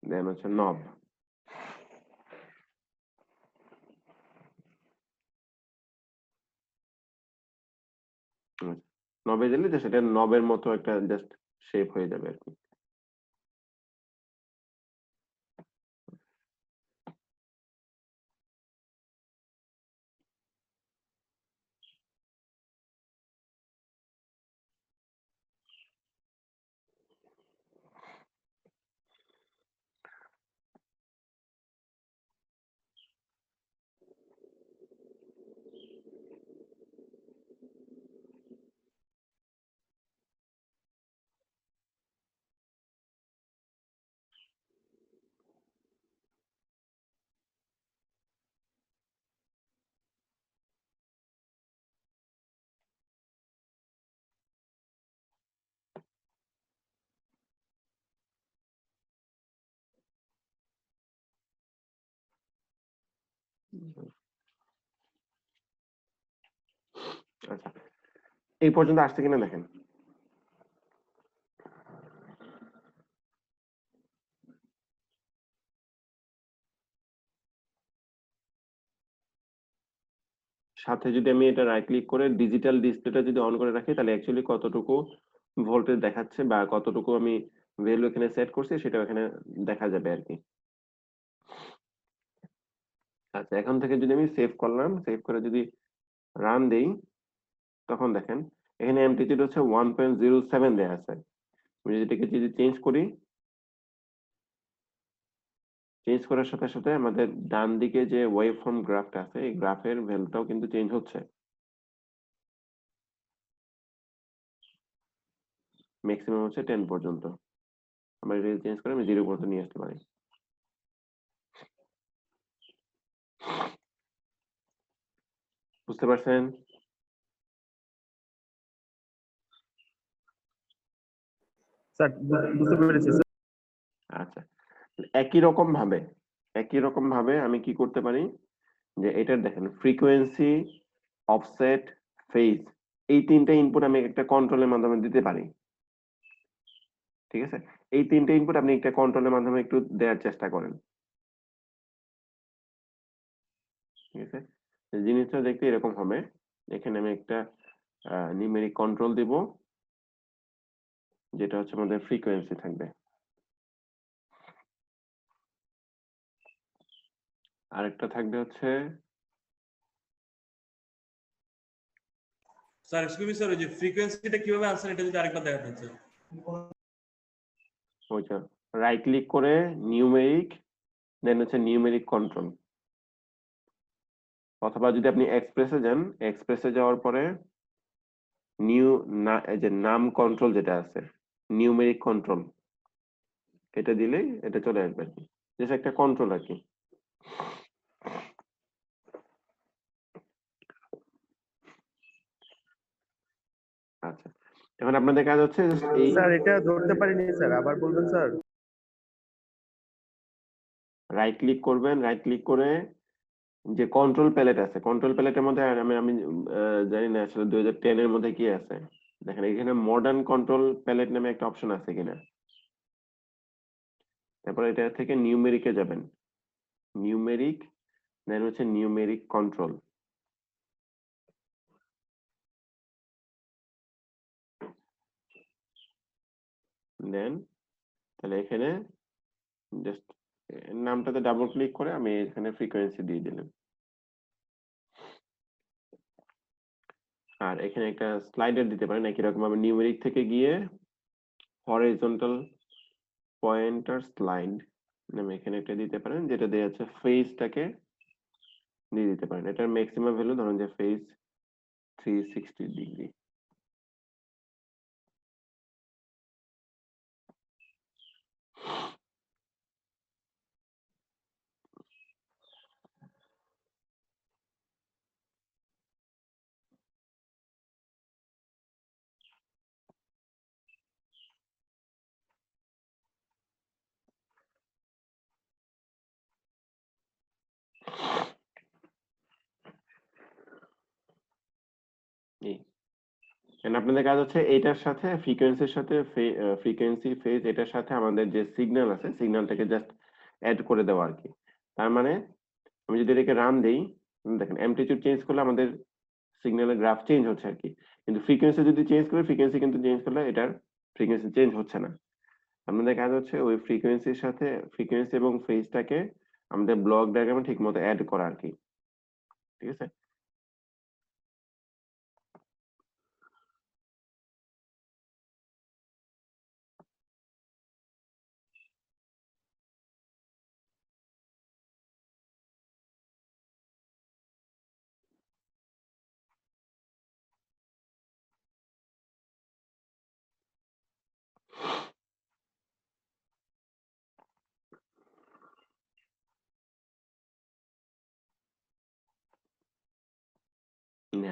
[SPEAKER 1] দেন হচ্ছে নব। নবে দিলে যে সেটা নবের মতো একটা জাস্ট শেপ হয়ে যাবে আর কি। আচ্ছা, এই পর্যন্ত আসছে কিনা দেখেন। সাথে যদি আমি এটা রাইট ক্লিক করে ডিজিটাল ডিসপ্লেটা যদি অন করে রাখি, তাহলে অ্যাকচুয়ালি কতটুকু ভোল্টেজ দেখাচ্ছে বা কতটুকু আমি ভ্যালু এখানে সেট করছি সেটা এখানে দেখা যাবে আর কি। আচ্ছা, এখন থেকে যদি আমি সেভ করলাম, সেভ করে যদি রান দেই, তখন দেখেন এখানে অ্যামপ্লিটিউড হচ্ছে 1.07 দেয়া আছে। আমি যদি এটাকে যদি চেঞ্জ করি, চেঞ্জ করার সাথে সাথে আমাদের ডান দিকে যে ওয়েভ ফর্ম গ্রাফটা আছে এই গ্রাফের ভ্যালুটাও কিন্তু চেঞ্জ হচ্ছে। ম্যাক্সিমাম হচ্ছে 10 পর্যন্ত। আমরা এটা চেঞ্জ করে আমি 0 পর্যন্ত নিয়ে আসতে পারি। বুঝতে পারছেন?
[SPEAKER 3] স্যার বুঝতে পেরেছি স্যার।
[SPEAKER 1] আচ্ছা, একই রকম ভাবে আমি কি করতে পারি, যে এটার দেখেন ফ্রিকোয়েন্সি, অফসেট, ফেজ, এই তিনটা ইনপুট আমি একটা কন্ট্রোলের মাধ্যমে দিতে পারি। ঠিক আছে, এই তিনটা ইনপুট আপনি একটা কন্ট্রোলের মাধ্যমে একটু দেওয়ার চেষ্টা করেন। ঠিক আছে, জিনিসটা দেখতে এরকম হবে। এখানে আমি একটা নিউমেরিক কন্ট্রোল দিব, যেটা হচ্ছে আমাদের ফ্রিকোয়েন্সি থাকবে। আরেকটা থাকবে হচ্ছে
[SPEAKER 4] স্যার এক্সকিউজ মি স্যার, ওই যে ফ্রিকোয়েন্সিটা কিভাবে আনসার এটা যদি আরেকবার দেখাতেন স্যার।
[SPEAKER 1] ওইটা রাইট ক্লিক করে নিউমেরিক, দেন হচ্ছে নিউমেরিক কন্ট্রোল, অথবা যদি আপনি এক্সপ্রেসে যান, এক্সপ্রেসে যাওয়ার পরে নিউ না এই যে নাম কন্ট্রোল যেটা আছে নিউমেরিক কন্ট্রোল, এটা দিলেই এটা চলে আসবে আর কি, জাস্ট একটা কন্ট্রোল আর কি। আচ্ছা, এখন আপনাদের কাজ হচ্ছে just এই
[SPEAKER 6] স্যার এটা ধরতে পারিনি স্যার, আবার বলবেন স্যার।
[SPEAKER 1] রাইট ক্লিক করবেন, রাইট ক্লিক করে যে কন্ট্রোল প্যালেট আছে, কন্ট্রোল প্যালেটের মধ্যে আমি আমি জানি না আসলে 2010 এর মধ্যে কি আছে। দেখেন এখানে মডার্ন কন্ট্রোল প্যালেট নামে একটা অপশন আছে কিনা। তারপর এটা থেকে নিউমেরিকে যাবেন, নিউমেরিক, দেন হচ্ছে নিউমেরিক কন্ট্রোল। দেন তাহলে এখানে জাস্ট নামটাতে ডাবল ক্লিক করে আমি এখানে ফ্রিকোয়েন্সি দিয়ে দিলাম। আর এখানে একটা স্লাইডার দিতে পারেন একই রকম ভাবে, নিউমেরিক থেকে গিয়ে হরিজন্টাল পয়েন্টার স্লাইড নামে এখানে একটা দিতে পারেন, যেটা দিয়ে আছে ফেজটাকে দিয়ে দিতে পারেন। এটার ম্যাক্সিমাম ভ্যালু ধরুন যে ফেজ 360 ডিগ্রি। আপনাদের কাজ হচ্ছে এটার সাথে ফ্রিকোয়েন্সির সাথে ফ্রিকোয়েন্সি ফেজ এটার সাথে আমাদের যে সিগন্যাল আছে সিগন্যালটাকে জাস্ট অ্যাড করে দেওয়া আর কি। তার মানে আমি যদি এটাকে রান দেই, দেখেন অ্যামপ্লিটিউড চেঞ্জ করলে আমাদের সিগন্যালের গ্রাফ চেঞ্জ হচ্ছে আর কি, কিন্তু ফ্রিকোয়েন্সি যদি চেঞ্জ করে ফ্রিকোয়েন্সি কিন্তু চেঞ্জ করলে এটার ফ্রিকোয়েন্সি চেঞ্জ হচ্ছে না। আমাদের কাজ হচ্ছে ওই ফ্রিকোয়েন্সির সাথে ফ্রিকোয়েন্সি এবং ফেজটাকে আমাদের ব্লক ডায়াগ্রামে ঠিক মতো অ্যাড করা আর কি, ঠিক আছে।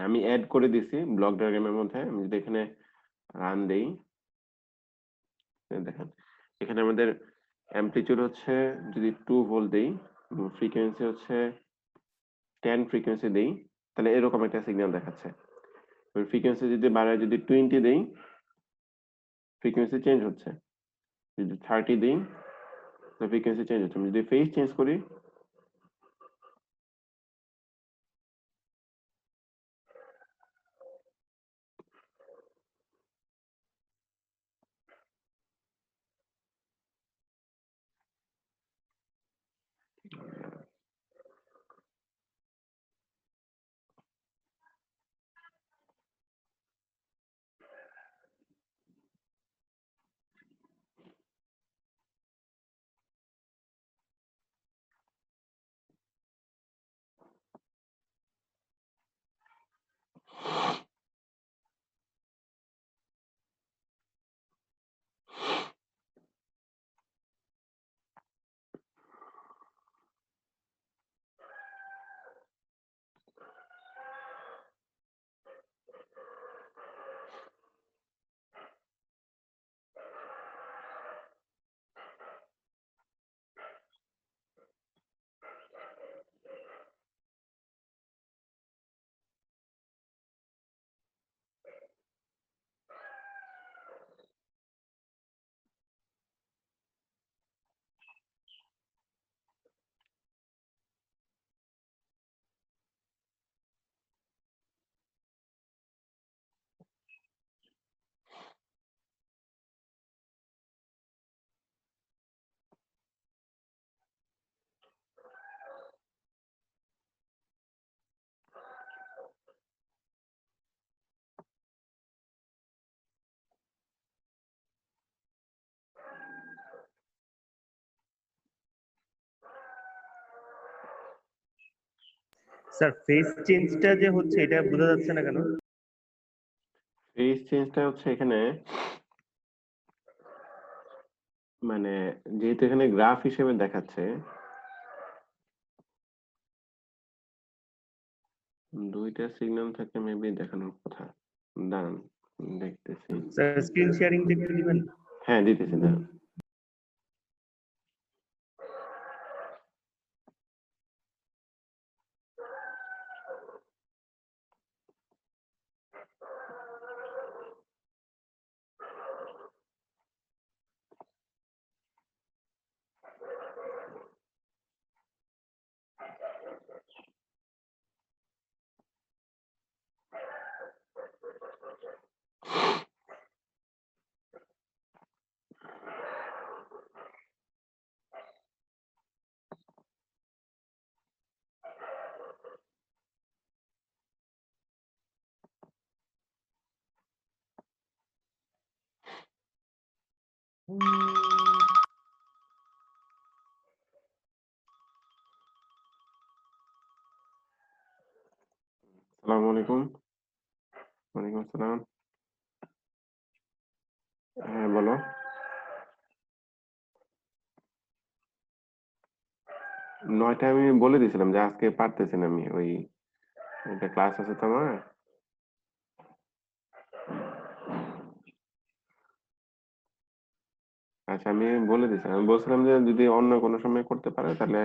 [SPEAKER 1] আমি অ্যাড করে দিছি ব্লক ডায়াগ্রামের মধ্যে। আমি যদি এখানে রান দেই, দেখেন এখানে আমাদের অ্যামপ্লিটিউড হচ্ছে যদি 2 ভোল্ট দেই, ফ্রিকোয়েন্সি হচ্ছে 10 ফ্রিকোয়েন্সি দেই, তাহলে এরকম একটা সিগন্যাল দেখাচ্ছে। ফ্রিকোয়েন্সি যদি বাড়ায় যদি 20 দেই, ফ্রিকোয়েন্সি চেঞ্জ হচ্ছে। যদি 30 দেই, তো ফ্রিকোয়েন্সি চেঞ্জ হচ্ছে। আমি যদি ফেজ চেঞ্জ করি,
[SPEAKER 6] স্যার ফেজ চেঞ্জটা যে হচ্ছে এটা বোঝা যাচ্ছে না কেন?
[SPEAKER 1] ফেজ চেঞ্জটা হচ্ছে এখানে মানে যেহেতু এখানে গ্রাফ হিসেবে দেখাচ্ছে, দুইটা সিগন্যাল থাকে মেবি দেখানোর কথা। দাঁড়ান দেখতেছি।
[SPEAKER 6] স্যার স্ক্রিন শেয়ারিংটা একটু দিবেন?
[SPEAKER 1] হ্যাঁ, দিতেছি না। আসসালামু আলাইকুম। ওয়ালাইকুম আসসালাম। হ্যাঁ, বলো। নয়টায় আমি বলে দিয়েছিলাম যে আজকে পারতেছি না আমি, ওই একটা ক্লাস আছে তো আমার। আচ্ছা, আমি বলে দিয়েছি, আমি বলছিলাম যে যদি অন্য কোনো সময় করতে পারে তাহলে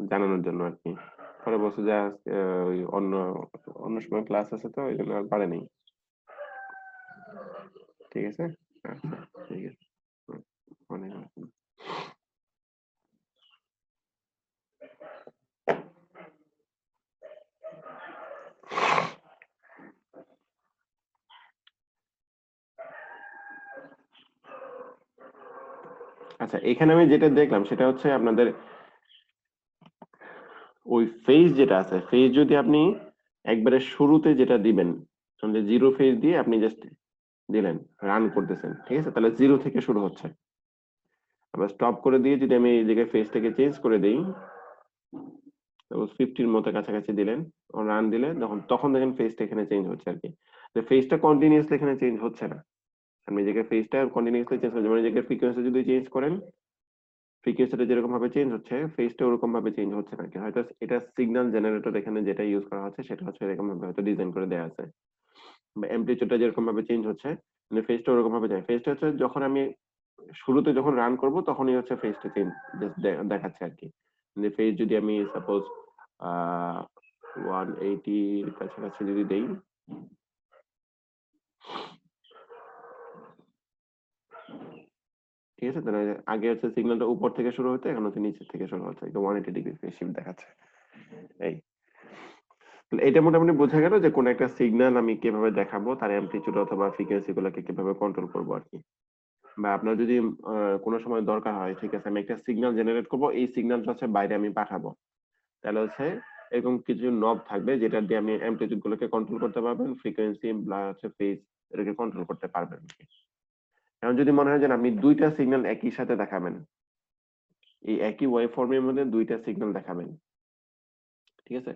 [SPEAKER 1] জানানোর জন্য আর কি। পরে বলছে যে আজকে ওই অন্য অন্য সময় ক্লাস আছে তো ওই জন্য আর পারেনি। ঠিক আছে, আচ্ছা ঠিক আছে। হুম, ওয়ালাইকুম আসসালাম। আচ্ছা, এখানে আমি যেটা দেখলাম সেটা হচ্ছে আপনাদের ওই ফেজ যেটা আছে, ফেজ যদি আপনি একবারে শুরুতে যেটা দিবেন, যে জিরো ফেজ দিয়ে আপনি জাস্ট দিলেন, রান করতেছেন, ঠিক আছে, তাহলে জিরো থেকে শুরু হচ্ছে। আবার স্টপ করে দিয়ে যদি আমি এই জায়গায় ফেজটাকে চেঞ্জ করে দিই, 50-র মতো কাছাকাছি দিলেন, রান দিলে তখন দেখেন ফেজটা এখানে চেঞ্জ হচ্ছে আর কি। ফেজটা কন্টিনিউয়াসলি এখানে চেঞ্জ হচ্ছে না। আপনি এই জায়গায় ফেজটা কন্টিনিউয়াসলি চেঞ্জ করছেন, যেমন এই জায়গায় ফ্রিকোয়েন্সি যদি চেঞ্জ করেন, ফ্রিকোয়েন্সিটা যেরকম ভাবে চেঞ্জ হচ্ছে, ফেজটা ওরকম ভাবে চেঞ্জ হচ্ছে না। হয়তো এটা সিগন্যাল জেনারেটর এখানে যেটা ইউজ করা হচ্ছে সেটা হচ্ছে এরকম ভাবে হয়তো ডিজাইন করে দেওয়া আছে, বা অ্যামপ্লিটিউডটা যেরকম ভাবে চেঞ্জ হচ্ছে, মানে ফেজটা ওরকম ভাবে যায়। ফেজটা হচ্ছে যখন আমি শুরুতে যখন রান করব তখনই হচ্ছে ফেজটা চেঞ্জ দেখাচ্ছে আর কি। মানে ফেজ যদি আমি সাপোজ 180 এর কাছাকাছি যদি দেই, ঠিক আছে, তাহলে আগে হচ্ছে সিগন্যালটা উপর থেকে শুরু হতো, এখন হচ্ছে নিচের থেকে শুরু হচ্ছে, 180 ডিগ্রি ফেজ শিফট দেখাচ্ছে। এই তাহলে এটা মোটামুটি বোঝা গেল যে কোন একটা সিগন্যাল আমি কিভাবে দেখাবো, তার অ্যামপ্লিটিউড অথবা ফ্রিকোয়েন্সি গুলোকে কিভাবে কন্ট্রোল করবো আর কি। বা আপনার যদি কোনো সময় দরকার হয়, ঠিক আছে, আমি একটা সিগন্যাল জেনারেট করব, এই সিগন্যালটা হচ্ছে বাইরে আমি পাঠাবো, তাহলে হচ্ছে এরকম কিছু নব থাকবে যেটা দিয়ে আমি অ্যামপ্লিটিউড গুলোকে কন্ট্রোল করতে পারবেন, ফ্রিকোয়েন্সি বা হচ্ছে ফেজ এটাকে কন্ট্রোল করতে পারবেন। এখন যদি মনে হয় যে আপনি দুইটা সিগন্যাল একই সাথে দেখাবেন, এই একই ওয়েভ ফর্মের মধ্যে দুইটা সিগন্যাল দেখাবেন, ঠিক আছে,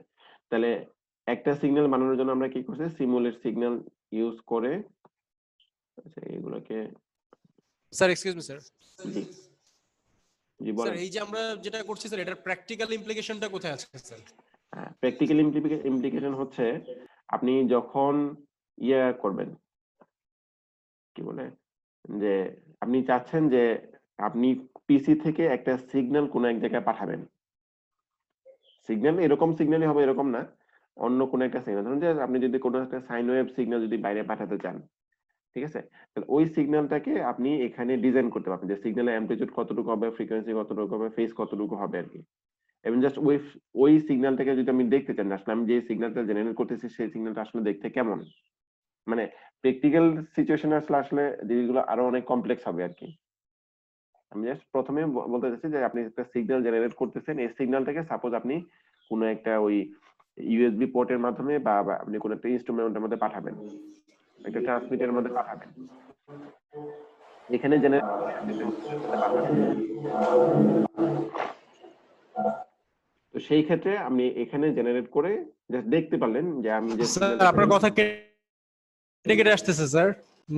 [SPEAKER 1] তাহলে একটা সিগন্যাল বানানোর জন্য আমরা কি করছি, সিমুলেট সিগন্যাল ইউজ করে, আচ্ছা এগুলোকে,
[SPEAKER 5] স্যার এক্সকিউজ মি স্যার।
[SPEAKER 1] জি জি
[SPEAKER 5] স্যার
[SPEAKER 1] বলেন।
[SPEAKER 5] এই যে আমরা যেটা করছি স্যার এটার প্র্যাকটিক্যাল ইমপ্লিকেশনটা কোথায় আছে স্যার?
[SPEAKER 1] প্র্যাকটিক্যাল ইমপ্লিকেশন হচ্ছে আপনি যখন করবেন, কি বলে, যে আপনি চাচ্ছেন যে আপনি পিসি থেকে একটা সিগন্যাল কোন এক জায়গায় পাঠাবেন, সিগন্যাল এরকম সিগন্যালই হবে এরকম না, অন্য কোন একটা সিগন্যাল, ধরুন যে আপনি যদি কোনো একটা সাইন ওয়েভ সিগন্যাল যদি বাইরে পাঠাতে চান, ঠিক আছে, তাহলে ওই সিগন্যালটাকে আপনি এখানে ডিজাইন করতে পারবেন যে সিগন্যালের অ্যামপ্লিটিউড কতটুকু হবে, ফ্রিকোয়েন্সি কতটুকু হবে, ফেজ কতটুকু হবে আর কি। এবং জাস্ট ওই সিগন্যালটাকে যদি আমি দেখতে চান, আসলে আমি যে সিগন্যালটা জেনারেট করতেছি সেই সিগন্যালটা আসলে দেখতে কেমন, মানে প্র্যাকটিক্যাল সিচুয়েশনে আসলে আসলে জিনিসগুলো আরো অনেক কমপ্লেক্স হবে আর কি। আমি জাস্ট প্রথমে বলতে চাচ্ছি যে আপনি একটা সিগন্যাল জেনারেট করতেছেন, এই সিগন্যালটাকে সাপোজ আপনি কোনো একটা ওই ইউএসবি পোর্টের মাধ্যমে বা আপনি কোনো একটা ইনস্ট্রুমেন্টের মধ্যে পাঠাবেন, একটা ট্রান্সমিটারের মধ্যে পাঠাবেন, এখানে জেনারেট করে আপনি ট্রান্সমিটারের মধ্যে পাঠাবেন। তো সেই ক্ষেত্রে আপনি এখানে জেনারেট করে জাস্ট দেখতে পারলেন যে আমি যে
[SPEAKER 5] স্যার আপনার কথা কেটে কেটে আসতেছে স্যার,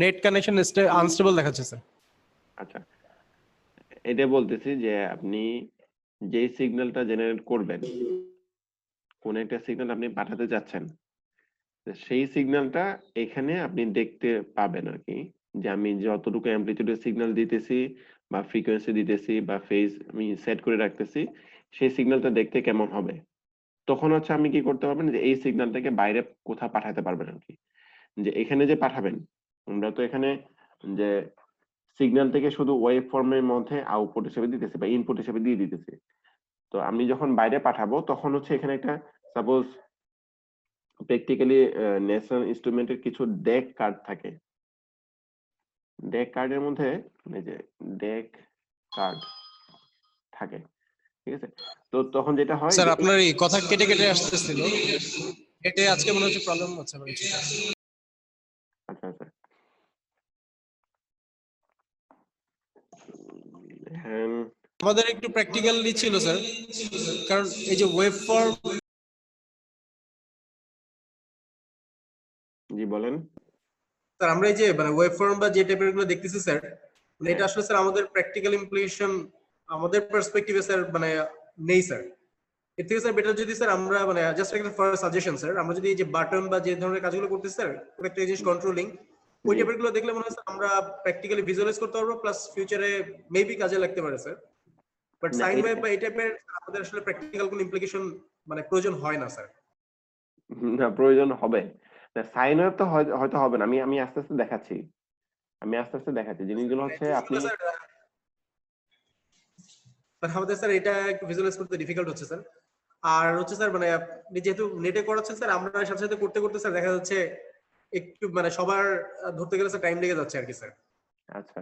[SPEAKER 5] নেট কানেকশন আনস্টেবল দেখাচ্ছে স্যার।
[SPEAKER 1] আচ্ছা, এটা বলতেছি যে আপনি যে সিগন্যালটা জেনারেট করবেন, কোন একটা সিগন্যাল আপনি পাঠাতে যাচ্ছেন, সেই সিগন্যালটা এখানে আপনি দেখতে পাবেন আর কি, যে আমি যতটুকু অ্যামপ্লিটিউডের সিগন্যাল দিতেছি বা ফ্রিকোয়েন্সি দিতেছি বা ফেজ আমি সেট করে রাখতেছি, সেই সিগন্যালটা দেখতে কেমন হবে। তখন হচ্ছে আমি কি করতে পারবেন, যে এই সিগন্যালটাকে বাইরে কোথাও পাঠাতে পারবেন আর কি। যে এখানে যে পাঠাবেন, আমরা তো এখানে যে সিগন্যাল থেকে শুধু ওয়েভ ফর্মের মধ্যে আউটপুট হিসেবে দিতেছি বা ইনপুট হিসেবে দিয়ে দিতেছি। তো আমি যখন বাইরে পাঠাবো তখন হচ্ছে এখানে একটা সাপোজ প্র্যাকটিক্যালি ন্যাশনাল ইনস্ট্রুমেন্টের কিছু ডেক কার্ড থাকে। ডেক কার্ডের মধ্যে এই যে ডেক কার্ড থাকে, ঠিক আছে। তো তখন যেটা হয়
[SPEAKER 5] স্যার
[SPEAKER 1] যে
[SPEAKER 5] আপনার এই কথা কেটে কেটে আসতেছিল, কেটে আজকে মনে হচ্ছে প্রবলেম হচ্ছে আমার কিছু।
[SPEAKER 1] আচ্ছা আচ্ছা, হ্যাঁ
[SPEAKER 5] আমাদের একটু প্র্যাকটিক্যালি ছিল স্যার, কারণ এই যে ওয়েব ফর্ম,
[SPEAKER 1] জি বলেন।
[SPEAKER 3] স্যার আমরা এই যে মানে ওয়েব ফর্ম বা যে টাইপের গুলো দেখতেছি স্যার, মানে এটা
[SPEAKER 1] হ্যাঁ
[SPEAKER 3] আসলে স্যার আমাদের প্র্যাকটিক্যাল ইমপ্লিকেশন আমাদের পার্সপেক্টিভে স্যার মানে নেই স্যার। এর থেকে স্যার বেটার যদি স্যার আমরা মানে জাস্ট একটা ফর সাজেশন স্যার, আমরা যদি এই যে বাটন বা যে ধরনের কাজগুলো করতেছি স্যার, একটা জিনিস কন্ট্রোলিং, ওই
[SPEAKER 1] জি
[SPEAKER 3] টাইপের গুলো দেখলে মনে হয় স্যার আমরা প্র্যাকটিক্যালি ভিজুয়ালাইজ করতে পারবো, প্লাস ফিউচারে মেবি কাজে লাগতে পারে স্যার। বাট
[SPEAKER 1] না
[SPEAKER 3] সাইন ওয়েভ বা এই টাইপের আমাদের আসলে প্র্যাকটিক্যাল কোনো ইমপ্লিকেশন মানে প্রয়োজন হয় না স্যার।
[SPEAKER 1] না প্রয়োজন হবে না, সাইন আপ তো হয়তো হবে না। আমি আমি আস্তে আস্তে দেখাচ্ছি, আমি আস্তে আস্তে দেখাচ্ছি জিনিসগুলো হচ্ছে আপনি।
[SPEAKER 3] স্যার আমাদের স্যার এটা একটু ভিজুয়ালাইজ করতে ডিফিকাল্ট হচ্ছে স্যার। আর হচ্ছে স্যার মানে আপনি যেহেতু নেটে করাচ্ছেন স্যার, আমরা সাথে সাথে করতে করতে স্যার দেখা যাচ্ছে একটু মানে সবার ধরতে গেলে স্যার টাইম লেগে যাচ্ছে আর কি স্যার।
[SPEAKER 1] আচ্ছা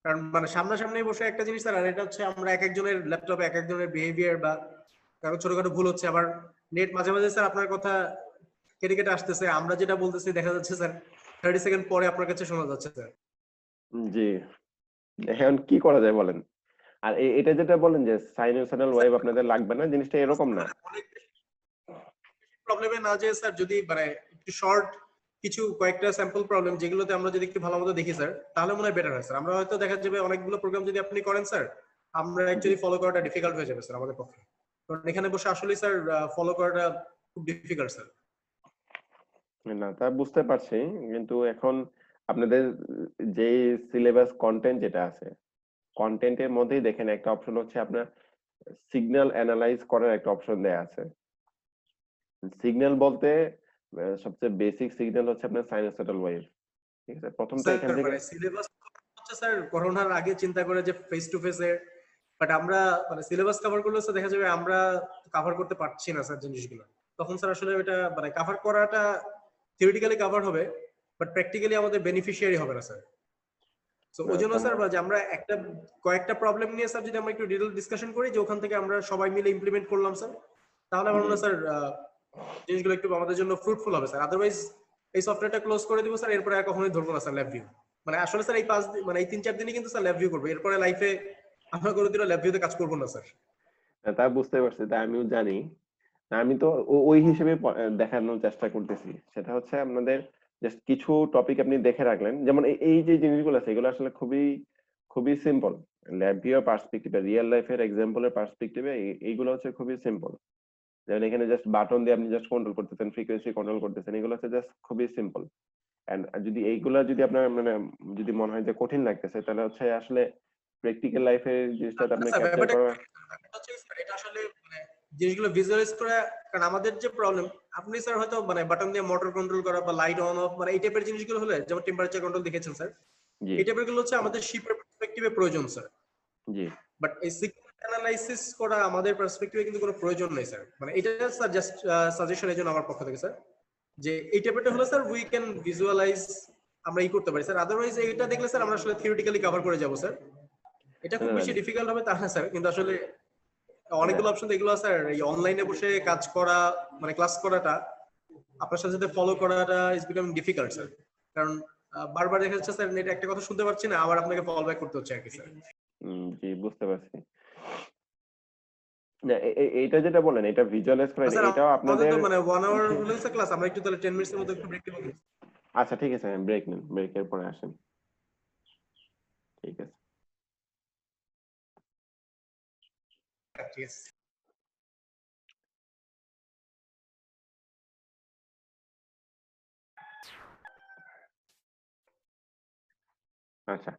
[SPEAKER 3] কারণ মানে সামনাসামনি বসে একটা জিনিস স্যার, আর এটা হচ্ছে আমরা এক একজনের ল্যাপটপে এক একজনের বিহেভিয়ার বা কারো ছোটখাটো ভুল হচ্ছে, আবার নেট মাঝে মাঝে স্যার আপনার কথা কেটে কেটে আসতেছে, আমরা যেটা বলতেছি দেখা যাচ্ছে স্যার 30 সেকেন্ড পরে আপনার কাছে শোনা যাচ্ছে স্যার।
[SPEAKER 1] জি, এখন কি করা যায় বলেন। আর এটা যেটা বলেন যে সাইনোসয়েডাল ওয়েভ আপনাদের লাগবে না, জিনিসটা এরকম না।
[SPEAKER 3] অনেক প্রবলেমে না যে স্যার যদি মানে একটু শর্ট কিছু কয়েকটা স্যাম্পল প্রবলেম যেগুলোতে আমরা যদি একটু ভালো মতো দেখি স্যার, তাহলে মনে হয় বেটার হয় স্যার। আমরা হয়তো দেখা যাবে অনেকগুলো প্রোগ্রাম যদি আপনি করেন স্যার, আমরা
[SPEAKER 1] জি
[SPEAKER 3] অ্যাকচুয়ালি ফলো করাটা ডিফিকাল্ট হয়ে যাবে স্যার আমাদের পক্ষে। কারণ এখানে বসে আসলে স্যার ফলো করাটা খুব ডিফিকাল্ট স্যার।
[SPEAKER 1] না তা বুঝতে পারছি, কিন্তু এখন আপনাদের যে সিলেবাস কন্টেন্ট যেটা আছে, কন্টেন্টের মধ্যেই দেখেন একটা অপশন হচ্ছে আপনার সিগন্যাল অ্যানালাইজ করার একটা অপশন দেয়া আছে। সিগন্যাল বলতে সবচেয়ে বেসিক সিগন্যাল হচ্ছে আপনার সাইনোসয়েডাল ওয়েভ, ঠিক আছে। প্রথম তো এখান
[SPEAKER 3] স্যার
[SPEAKER 1] থেকে
[SPEAKER 3] মানে সিলেবাস হচ্ছে স্যার করোনার আগে চিন্তা করে যে ফেস টু ফেসে, বাট আমরা মানে সিলেবাস কভার করলে স্যার দেখা যাবে আমরা কভার করতে পারছি না স্যার জিনিসগুলো। তখন স্যার আসলে এটা মানে কভার করাটা থিওরিটিক্যালি কভার হবে, বাট প্র্যাকটিক্যালি আমাদের বেনিফিশিয়ারি হবে না স্যার। তো ওই জন্য স্যার যে আমরা একটা কয়েকটা প্রবলেম নিয়ে স্যার যদি আমরা একটু ডিটেইল ডিসকাশন করি, যে ওখান থেকে আমরা সবাই মিলে ইমপ্লিমেন্ট করলাম স্যার, তাহলে আমার মনে হয় স্যার জিনিসগুলো একটু আমাদের জন্য ফ্রুটফুল হবে স্যার। আদারওয়াইজ এই সফটওয়্যারটা ক্লোজ করে দিব স্যার, এরপরে আর কখনোই ধরবো না স্যার ল্যাব ভিউ। মানে আসলে স্যার এই 5 দিন মানে এই 3-4 দিনই কিন্তু স্যার ল্যাব ভিউ করবো, এরপরে লাইফে আমরা কোনোদিনও ল্যাব ভিউতে কাজ করবো না স্যার।
[SPEAKER 1] তা বুঝতে পারছি, তা আমিও জানি। আমি তো ওই হিসেবে দেখানোর চেষ্টা করতেছি। সেটা হচ্ছে আপনাদের জাস্ট কিছু টপিক আপনি দেখে রাখলেন, যেমন এই যে জিনিসগুলো আছে এগুলো আসলে খুবই খুবই সিম্পল। ল্যাব ভিউ পার্সপেক্টিভে, রিয়েল লাইফের এক্সাম্পলের পার্সপেক্টিভে এইগুলো হচ্ছে খুবই সিম্পল। যেমন এখানে জাস্ট বাটন দিয়ে আপনি জাস্ট কন্ট্রোল করতেছেন, ফ্রিকোয়েন্সি কন্ট্রোল করতেছেন, এগুলো হচ্ছে জাস্ট খুবই সিম্পল। এন্ড যদি এইগুলা যদি আপনার মানে যদি মনে হয় যে কঠিন লাগতেছে, তাহলে হচ্ছে আসলে প্র্যাকটিক্যাল লাইফের জিনিসটাতে আপনি
[SPEAKER 3] স্যার
[SPEAKER 1] ক্যাপচার করা।
[SPEAKER 3] ব্যাপারটা হচ্ছে কি স্যার, এটা আসলে মানে জিনিসগুলো ভিজুয়ালাইজ করা, কারণ আমাদের যে প্রবলেম, আপনি স্যার হয়তো মানে বাটন দিয়ে মোটর কন্ট্রোল করা বা লাইট অন অফ মানে এই টাইপের জিনিসগুলো হলে, যেমন টেম্পারেচার কন্ট্রোল দেখেছেন স্যার,
[SPEAKER 1] জি
[SPEAKER 3] এই টাইপের গুলো হচ্ছে আমাদের শিপের পার্সপেক্টিভে প্রয়োজন স্যার।
[SPEAKER 1] জি
[SPEAKER 3] বাট এই সিগন্যাল অ্যানালাইসিস করা আমাদের পার্সপেক্টিভে কিন্তু কোনো প্রয়োজন নেই স্যার। মানে এটা স্যার জাস্ট সাজেশন এর জন্য আমার পক্ষ থেকে স্যার, যে এই টাইপেরটা হলো স্যার উই ক্যান ভিজুয়ালাইজ, আমরা ই করতে পারি স্যার। আদারওয়াইজ এটা দেখলে স্যার আমরা আসলে থিওরিটিক্যালি কভার করে যাব স্যার। এটা খুব
[SPEAKER 1] না
[SPEAKER 3] বেশি ডিফিকাল্ট হবে তা না স্যার, কিন্তু আসলে
[SPEAKER 1] না
[SPEAKER 3] অনেকগুলো অপশন এগুলো স্যার এই অনলাইনে বসে কাজ করা মানে ক্লাস করাটা আপনার সাথে সাথে ফলো করাটা ইজ বিকামিং ডিফিকাল্ট স্যার। কারণ বারবার দেখা যাচ্ছে স্যার নেট একটা কথা শুনতে পাচ্ছি না, আবার আপনাকে ফলো ব্যাক করতে হচ্ছে আর কি স্যার।
[SPEAKER 1] জি বুঝতে পারছি। না এইটা যেটা বলেন এটা ভিজুয়ালাইজ করেন,
[SPEAKER 3] স্যার
[SPEAKER 1] এটাও
[SPEAKER 3] আমাদের
[SPEAKER 1] আপনাদের।
[SPEAKER 3] তো মানে 1 আওয়ার হলো স্যার ক্লাস, আমরা একটু তাহলে 10 মিনিটের মধ্যে একটু ব্রেক নিব।
[SPEAKER 1] আচ্ছা ঠিক আছে, ব্রেক নেন, ব্রেকের পরে আসেন, ঠিক আছে।
[SPEAKER 3] ঠিক আছে।
[SPEAKER 1] আচ্ছা,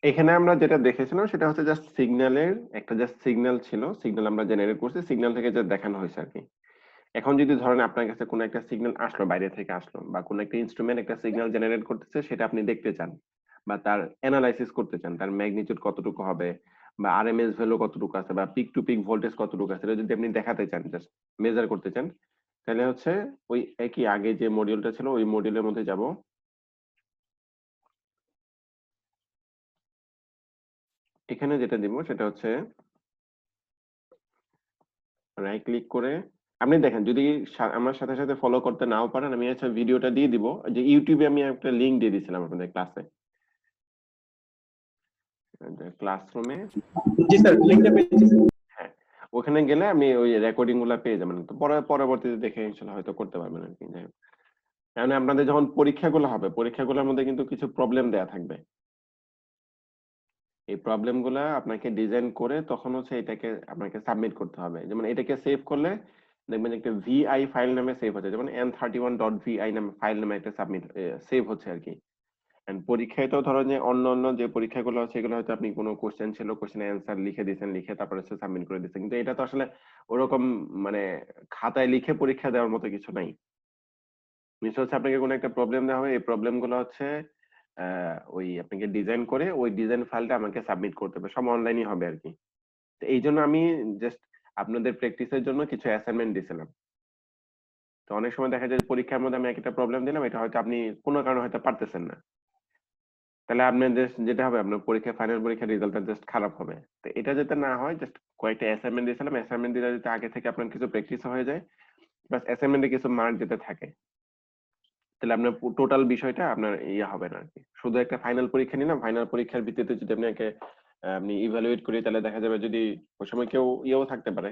[SPEAKER 1] এখানে আমরা যেটা দেখেছিলাম সেটা হচ্ছে জাস্ট সিগন্যালের একটা জাস্ট সিগন্যাল ছিল, সিগন্যাল আমরা জেনারেট করছি, সিগন্যাল থেকে যা দেখানো হয়েছে আর কি। এখন যদি ধরেন আপনার কাছে কোনো একটা সিগন্যাল আসলো, বাইরে থেকে আসলো, বা কোনো একটা ইনস্ট্রুমেন্ট একটা সিগন্যাল জেনারেট করতেছে, সেটা আপনি দেখতে চান বা তার অ্যানালাইসিস করতে চান, তার ম্যাগনিটিউড কতটুকু হবে বা আরএমএস ভ্যালু কতটুকু আছে বা পিক টু পিক ভোল্টেজ কতটুকু আছে, এটা যদি আপনি দেখাতে চান, জাস্ট মেজার করতে চান, তাহলে হচ্ছে ওই একই আগে যে মডিউলটা ছিল ওই মডিউলের মধ্যে যাব। এখানে যেটা দিব সেটা হচ্ছে রাইট ক্লিক করে আপনি দেখেন, যদি আমার সাথে সাথে ফলো করতে নাও পারেন, আমি আচ্ছা ভিডিওটা দিয়ে দিব, যে ইউটিউবে আমি একটা লিংক দিয়ে দিয়েছিলাম আপনাদের ক্লাসে, ক্লাসরুমে।
[SPEAKER 3] জি স্যার, লিংকটা পেয়েছি স্যার।
[SPEAKER 1] হ্যাঁ, ওখানে গেলে আপনি ওই রেকর্ডিং গুলা পেয়ে যাবেন, তো পরবর্তীতে দেখে ইনশাল্লাহ হয়তো করতে পারবেন আর কি। যাই হোক, কারণ আপনাদের যখন পরীক্ষাগুলো হবে, পরীক্ষাগুলোর মধ্যে কিন্তু কিছু প্রবলেম দেয়া থাকবে, এই প্রবলেম গুলা আপনাকে ডিজাইন করে তখন হচ্ছে এটাকে আপনাকে সাবমিট করতে হবে। যেমন এটাকে সেভ করলে দেখবেন একটা ভিআই ফাইল নামে সেভ হচ্ছে, যেমন n31.vi নামে ফাইল নামে একটা সাবমিট সেভ হচ্ছে আর কি। এন্ড পরীক্ষায় তো ধরো যে অন্য অন্য যে পরীক্ষাগুলো আছে সেগুলো হয়তো আপনি কোনো কোশ্চেন ছিল, কোশ্চেনের অ্যান্সার লিখে দিয়েছেন, লিখে তারপরে হচ্ছে সাবমিট করে দিয়েছেন, কিন্তু এটা তো আসলে ওরকম মানে খাতায় লিখে পরীক্ষা দেওয়ার মতো কিছু নাই। নিশ্চয় হচ্ছে আপনাকে কোনো একটা প্রবলেম দেওয়া হবে, এই প্রবলেম গুলো হচ্ছে ওই আপনাকে ডিজাইন করে ওই ডিজাইন ফাইলটা আমাকে সাবমিট করতে হবে, সব অনলাইনই হবে আর কি। তো এই জন্য আমি জাস্ট আপনাদের প্র্যাকটিসের জন্য কিছু অ্যাসাইনমেন্ট দিয়েছিলাম। তো অনেক সময় দেখা যায় পরীক্ষার মধ্যে আমি একটা প্রবলেম দিলাম, এটা হয়তো আপনি কোনো কারণে হয়তো পারতেছেন না, তাহলে আপনার যেটা হবে আপনার পরীক্ষা, ফাইনাল পরীক্ষার রেজাল্টটা জাস্ট খারাপ হবে। তো এটা যাতে না হয়, জাস্ট কয়েকটা অ্যাসাইনমেন্ট দিয়েছিলাম, অ্যাসাইনমেন্ট দিলে যাতে আগে থেকে আপনার কিছু প্র্যাকটিস হয়ে যায়, প্লাস অ্যাসাইনমেন্টে কিছু মার্ক দিতে থাকে, তাহলে আপনার টোটাল বিষয়টা আপনার ইয়ে হবে না আর কি। শুধু একটা ফাইনাল পরীক্ষা নিলাম, ফাইনাল পরীক্ষার ভিত্তিতে যদি আপনি ইভালুয়েট করি, তাহলে দেখা যাবে যদি ওই সময় কেউ ইয়েও থাকতে পারে,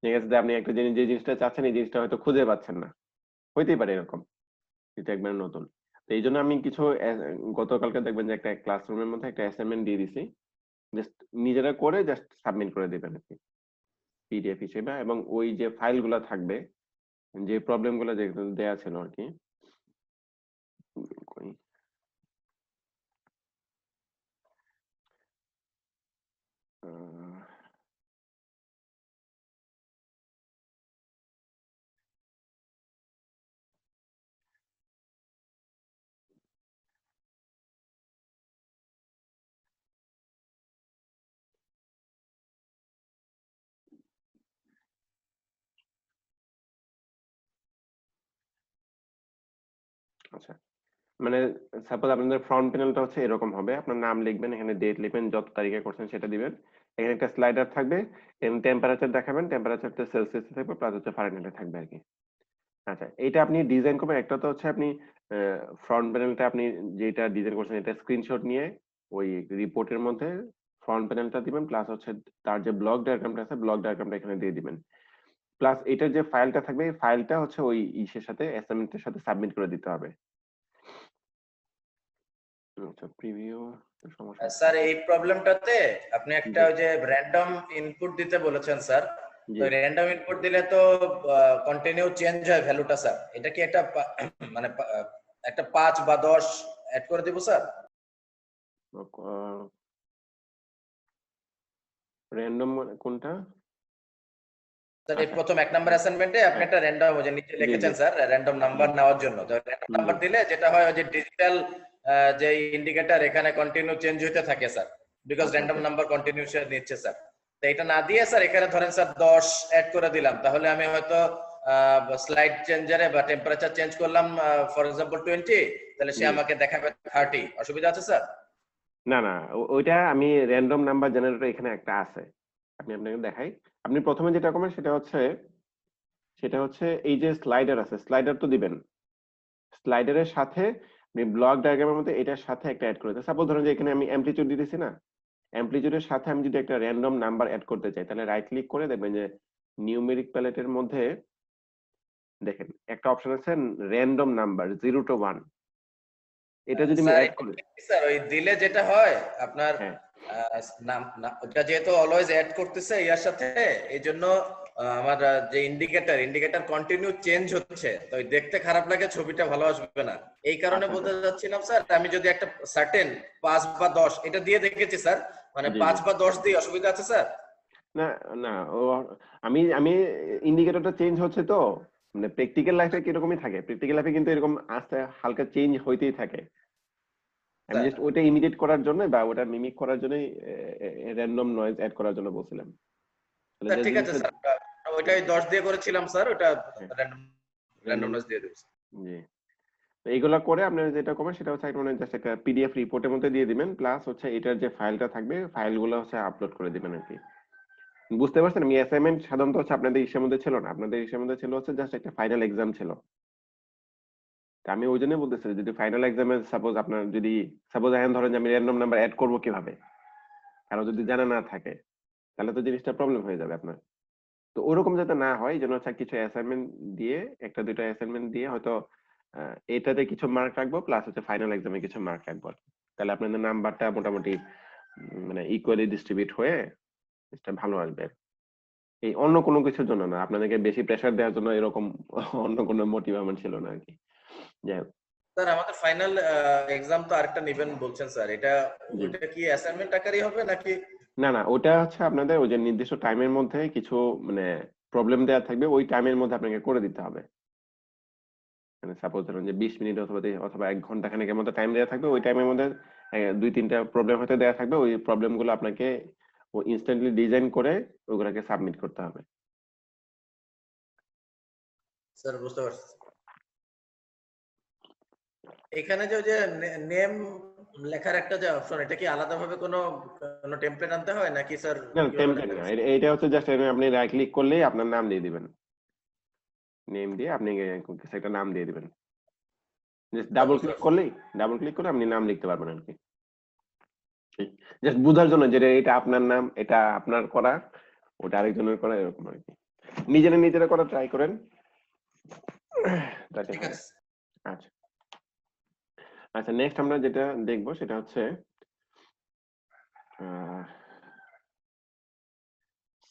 [SPEAKER 1] ঠিক আছে, যে আপনি একটা জিনিস, যে জিনিসটা চাচ্ছেন এই জিনিসটা হয়তো খুঁজে পাচ্ছেন না, হইতেই পারে এরকম, এটা একবার নতুন। তো এই জন্য আমি কিছু গতকালকে দেখবেন যে একটা ক্লাসরুমের মধ্যে একটা অ্যাসাইনমেন্ট দিয়ে দিছি, জাস্ট নিজেরা করে জাস্ট সাবমিট করে দিবেন আর কি পিডিএফ হিসেবে, এবং ওই যে ফাইলগুলো থাকবে, যে প্রবলেম গুলো যেগুলো দেয়া ছিল আর কি, কই, আহ, আচ্ছা, মানে সাপোজ আপনাদের ফ্রন্ট প্যানেলটা হচ্ছে এরকম হবে, আপনার নাম লিখবেন, এখানে ডেট লিখবেন, যত তারিখে করছেন সেটা দিবেন, এখানে একটা স্লাইডার থাকবে, এখানে টেম্পারেচার দেখাবেন, টেম্পারেচারটা সেলসিয়াসে থাকবে, প্লাস হচ্ছে ফারেনহাইটে থাকবে আর কি। আচ্ছা, এটা আপনি ডিজাইন করবেন, একটা তো হচ্ছে আপনি ফ্রন্ট প্যানেলটা আপনি যেটা ডিজাইন করছেন এটা স্ক্রিনশট নিয়ে ওই রিপোর্টের মধ্যে ফ্রন্ট প্যানেলটা দিবেন, প্লাস হচ্ছে তার যে ব্লক ডায়াগ্রামটা আছে, ব্লক ডায়াগ্রামটা এখানে দিয়ে দিবেন, প্লাস এটার যে ফাইলটা থাকবে এই ফাইলটা হচ্ছে ওই ইসের সাথে, অ্যাসাইনমেন্টের সাথে সাবমিট করে দিতে হবে। আচ্ছা, প্রিভিউ সমস্যা
[SPEAKER 2] স্যার এই প্রবলেমটাতে আপনি একটা ওই যে র্যান্ডম ইনপুট দিতে বলেছেন স্যার, তো র্যান্ডম ইনপুট দিলে তো কন্টিনিউ চেঞ্জ হয় ভ্যালুটা স্যার, এটা কি একটা মানে একটা 5 বা 10 অ্যাড করে দিব স্যার?
[SPEAKER 1] র্যান্ডম কোনটা
[SPEAKER 2] স্যার এই প্রথম 1 নাম্বার অ্যাসাইনমেন্টে আপনি একটা র্যান্ডম ওই যে নিচে লিখেছেন স্যার র্যান্ডম নাম্বার নেওয়ার জন্য, তো র্যান্ডম নাম্বার দিলে যেটা হয় ওই যে ডিজিটাল যে ইন্ডিকেটর এখানে কন্টিনিউ চেঞ্জ হতে থাকে sir, because random number continue নিচ্ছে স্যার। তো এটা না দিয়ে স্যার এখানে ধরেন স্যার 10 অ্যাড করে দিলাম, তাহলে আমি হয়তো স্লাইড চেঞ্জারে বা টেম্পারেচার চেঞ্জ করলাম ফর এক্সাম্পল 20, তাহলে সে আমাকে দেখাবে 30, অসুবিধা আছে স্যার?
[SPEAKER 1] না না, ওইটা আমি র্যান্ডম নাম্বার জেনারেটর এখানে একটা আছে, আমি আপনাকে দেখাই। আপনি প্রথমে যেটা করবেন সেটা হচ্ছে এই যে স্লাইডার আছে, স্লাইডার তো দিবেন, স্লাইডারের সাথে আপনি ব্লক ডায়াগ্রামের মধ্যে এটার সাথে একটা অ্যাড করে দেন। সাপোজ ধরুন যে এখানে আমি অ্যামপ্লিটিউড দিতেছি না, অ্যামপ্লিটিউডের সাথে আমি যদি একটা র্যান্ডম নাম্বার অ্যাড করতে চাই, তাহলে রাইট ক্লিক করে দেখবেন যে নিউমেরিক প্যালেটের মধ্যে দেখেন একটা অপশন আছে র্যান্ডম নাম্বার 0 to 1, এটা যদি আমি অ্যাড করি
[SPEAKER 2] স্যার ওই দিলে যেটা হয় আপনার নাম ওটা যেহেতু অলওয়েজ অ্যাড করতেছে ইয়ার সাথে, এইজন্য আমার যে ইন্ডিকেটর কন্টিনিউ চেঞ্জ হচ্ছে, তো ওই দেখতে খারাপ লাগে, ছবিটা ভালো আসবে না। এই কারণে
[SPEAKER 1] আচ্ছা,
[SPEAKER 2] বলতে যাচ্ছিলাম স্যার, আমি যদি একটা সার্টেন 5 বা 10 এটা দিয়ে দেখেছি স্যার, মানে
[SPEAKER 1] জি,
[SPEAKER 2] 5
[SPEAKER 1] জি।
[SPEAKER 2] বা 10 দিয়ে অসুবিধা আছে স্যার?
[SPEAKER 1] না, না, ও আমি আমি ইন্ডিকেটরটা চেঞ্জ হচ্ছে তো, মানে প্র্যাকটিক্যাল লাইফে কিরকমই থাকে, প্র্যাকটিক্যাল লাইফে কিন্তু এরকম আস্তে হালকা চেঞ্জ হইতেই থাকে। আমি
[SPEAKER 2] স্যার
[SPEAKER 1] জাস্ট ওইটা ইমিডিয়েট করার জন্য বা ওটা মিমিক করার জন্যই র্যান্ডম নয়েজ অ্যাড করার জন্য বলছিলাম। তাহলে
[SPEAKER 2] স্যার
[SPEAKER 1] যে
[SPEAKER 2] ঠিক আছে
[SPEAKER 1] জিনিসটা,
[SPEAKER 2] স্যার, ওইটাই 10 দিয়ে করেছিলাম স্যার, ওটা
[SPEAKER 1] হ্যাঁ, র্যান্ডম,
[SPEAKER 2] র্যান্ডমনেস দিয়ে দেব।
[SPEAKER 1] জি। তো এইগুলা করে আপনারা যেটা করবেন সেটা হচ্ছে একটা মানে জাস্ট একটা পিডিএফ রিপোর্টের মধ্যে দিয়ে দিবেন, প্লাস হচ্ছে এটার যে ফাইলটা থাকবে ফাইলগুলো হচ্ছে আপলোড করে দিবেন আর কি। বুঝতে পারছেন? আমি অ্যাসাইনমেন্ট সাধারণত হচ্ছে আপনাদের ইসের মধ্যে ছিল না, আপনাদের ইসের মধ্যে ছিল হচ্ছে জাস্ট একটা ফাইনাল এক্সাম ছিল। তা আমি ওই জন্যই বলতেছি, যদি ফাইনাল এক্সামে সাপোজ আপনার যদি সাপোজ এখন ধরেন যে আমি র্যান্ডম নাম্বার অ্যাড করবো কিভাবে, কারো যদি জানা না থাকে, তাহলে তো জিনিসটা প্রবলেম হয়ে যাবে আপনার। তো ওরকম যাতে না হয় এই জন্য হচ্ছে কিছু অ্যাসাইনমেন্ট দিয়ে, একটা দুইটা অ্যাসাইনমেন্ট দিয়ে হয়তো এটাতে কিছু মার্ক রাখবো, প্লাস হচ্ছে ফাইনাল এক্সামে কিছু মার্ক রাখবো আর কি। তাহলে আপনাদের নাম্বারটা মোটামুটি মানে ইকুয়ালি ডিস্ট্রিবিউট হয়ে এটা ভালো আসবে। এই অন্য কোনো কিছুর জন্য না, আপনাদেরকে বেশি প্রেসার দেওয়ার জন্য এরকম অন্য কোনো মোটিভ আমার ছিল না আর কি। যাই হোক,
[SPEAKER 2] স্যার আমাদের ফাইনাল এক্সাম তো আরেকটা নেবেন বলছেন স্যার, এটা
[SPEAKER 1] জি।
[SPEAKER 2] ওইটা কি অ্যাসাইনমেন্ট আকারই হবে নাকি?
[SPEAKER 1] না, না, ওটা হচ্ছে আপনাদের ওই যে নির্দিষ্ট টাইমের মধ্যে কিছু মানে প্রবলেম দেওয়া থাকবে, ওই টাইমের মধ্যে আপনাকে করে দিতে হবে। মানে সাপোজ ধরুন যে 20 মিনিট অথবা 1 ঘন্টা খানেকের মতো টাইম দেওয়া থাকবে, ওই টাইমের মধ্যে 2-3টা প্রবলেম হতে দেওয়া থাকবে, ওই প্রবলেমগুলো আপনাকে ইনস্ট্যান্টলি ডিজাইন করে ওগুলোকে সাবমিট করতে হবে।
[SPEAKER 2] স্যার বুঝতে পারছি। এখানে যে ওই যে নেম লেখার একটা যে অপশন, এটা কি আলাদাভাবে কোনো টেমপ্লেট আনতে হয় নাকি স্যার
[SPEAKER 1] না,
[SPEAKER 2] কিভাবে
[SPEAKER 1] টেমপ্লেট
[SPEAKER 2] লেখা
[SPEAKER 1] না,
[SPEAKER 2] যায়?
[SPEAKER 1] এটা হচ্ছে জাস্ট আপনি রাইট ক্লিক করলেই আপনার নাম দিয়ে দিবেন, নেম দিয়ে আপনি কিছু একটা নাম দিয়ে দিবেন, জাস্ট
[SPEAKER 2] স্যার
[SPEAKER 1] ডাবল
[SPEAKER 2] বুঝতে
[SPEAKER 1] ক্লিক
[SPEAKER 2] পারছি।
[SPEAKER 1] করলেই, ডাবল ক্লিক করে আপনি নাম লিখতে পারবেন আর কি। জাস্ট বোঝার জন্য যে এটা আপনার নাম, এটা আপনার করা, ওটা আরেকজনের করা, এরকম আর কি। নিজেরা করা ট্রাই করেন, তাতে
[SPEAKER 2] ঠিক
[SPEAKER 1] হবে।
[SPEAKER 2] আছে।
[SPEAKER 1] আচ্ছা, আচ্ছা, নেক্সট আমরা যেটা দেখবো সেটা হচ্ছে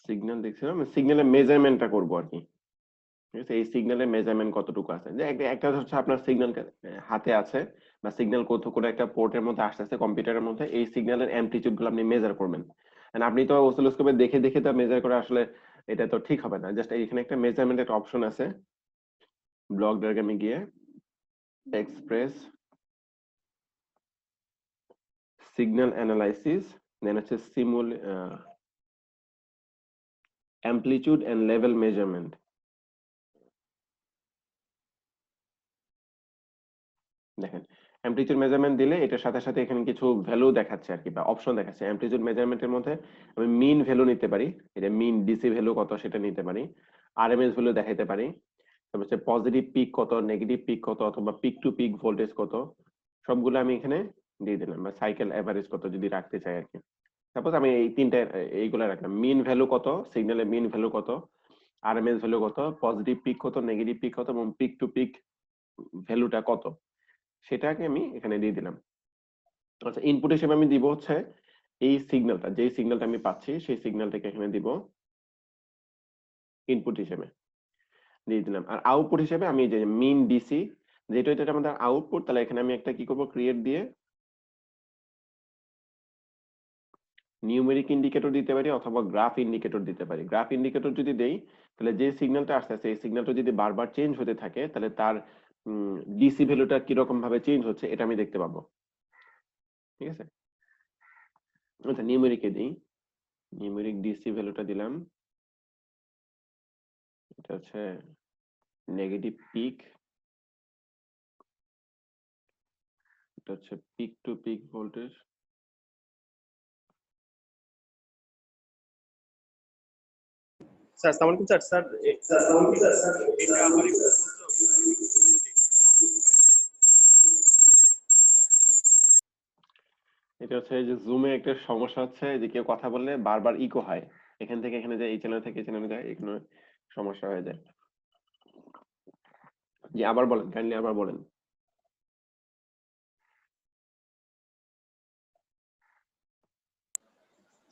[SPEAKER 1] সিগন্যাল দেখছিলাম, সিগন্যালের মেজারমেন্টটা করবো আর কি। ঠিক আছে, এই সিগন্যালের মেজারমেন্ট কতটুকু আছে, যে একটা হচ্ছে আপনার সিগন্যাল হাতে আছে বা সিগন্যাল কোথাও কোনো একটা পোর্টের মধ্যে আসতেছে কম্পিউটারের মধ্যে, এই সিগন্যালের অ্যামপ্লিটিউড গুলো আপনি মেজার করবেন। And আপনি তো অসিলোস্কোপে দেখে দেখে তো মেজার করে আসলে এটা তো ঠিক হবে না, জাস্ট এখানে একটা মেজারমেন্ট একটা অপশন আছে, ব্লক ডায়াগ্রামে গিয়ে এক্সপ্রেস সিগন্যাল অ্যানালাইসিস, দেন হচ্ছে অ্যামপ্লিটিউড এন্ড লেভেল মেজারমেন্ট। দেখেন, অ্যামপ্লিটিউড মেজারমেন্ট দিলে এটার সাথে সাথে এখানে কিছু ভ্যালু দেখাচ্ছে আর কি, বা অপশন দেখাচ্ছে। অ্যামপ্লিটিউড মেজারমেন্টের মধ্যে আমি মিন ভ্যালু নিতে পারি, এটা মিন ডিসি ভ্যালু কত সেটা নিতে পারি, আরএমএস ভ্যালু দেখাইতে পারি, তারপর হচ্ছে পজিটিভ পিক কত, নেগেটিভ পিক কত, অথবা পিক টু পিক ভোল্টেজ কত, সবগুলো আমি এখানে দিয়ে দিলাম, বা সাইকেল এভারেজ কত যদি রাখতে চাই আর কি। সাপোজ আমি এই তিনটা এইগুলা রাখলাম, মিন ভ্যালু কত, সিগন্যালের মিন ভ্যালু কত, আরএমএস ভ্যালু কত, পজিটিভ পিক কত, নেগেটিভ পিক কত, এবং পিক টু পিক ভ্যালুটা কত, সেটাকে আমি এখানে দিয়ে দিলাম। আচ্ছা, ইনপুট হিসেবে আমি দিব হচ্ছে এই সিগন্যালটা, যে সিগন্যালটা আমি পাচ্ছি সেই সিগন্যালটাকে এখানে দিব ইনপুট হিসেবে দিয়ে দিলাম। আর আউটপুট হিসেবে আমি যে মিন ডিসি, যেটা এটা আমাদের আউটপুট, তাহলে এখানে আমি একটা কি করব, ক্রিয়েট দিয়ে নিউমেরিক ইন্ডিকেটর দিতে পারি অথবা গ্রাফ ইন্ডিকেটর দিতে পারি। গ্রাফ ইন্ডিকেটর যদি দেই, তাহলে যে সিগন্যালটা আসছে এই সিগন্যালটা যদি বারবার চেঞ্জ হতে থাকে, তাহলে তার ডিসি ভ্যালুটা কিরকম ভাবে চেঞ্জ হচ্ছে এটা আমি দেখতে পাবো। ঠিক আছে, আচ্ছা, নিউমেরিকে দিই, নিউমেরিক ডিসি ভ্যালুটা দিলাম, এটা হচ্ছে নেগেটিভ পিক, এটা হচ্ছে peak to peak voltage,
[SPEAKER 6] sir আসসালামু আলাইকুম স্যার। স্যার
[SPEAKER 4] এটা আবার একটু বলতে হবে।
[SPEAKER 1] এটা হচ্ছে যে জুমে একটা সমস্যা হচ্ছে যে কেউ কথা বললে বারবার ইকো হয়, এখান থেকে এখানে যায়, এই চ্যানেল থেকে এই চ্যানেলে যায়, এখানে সমস্যা হয়ে যায়। জি, আবার বলেন, কাইন্ডলি আবার বলেন।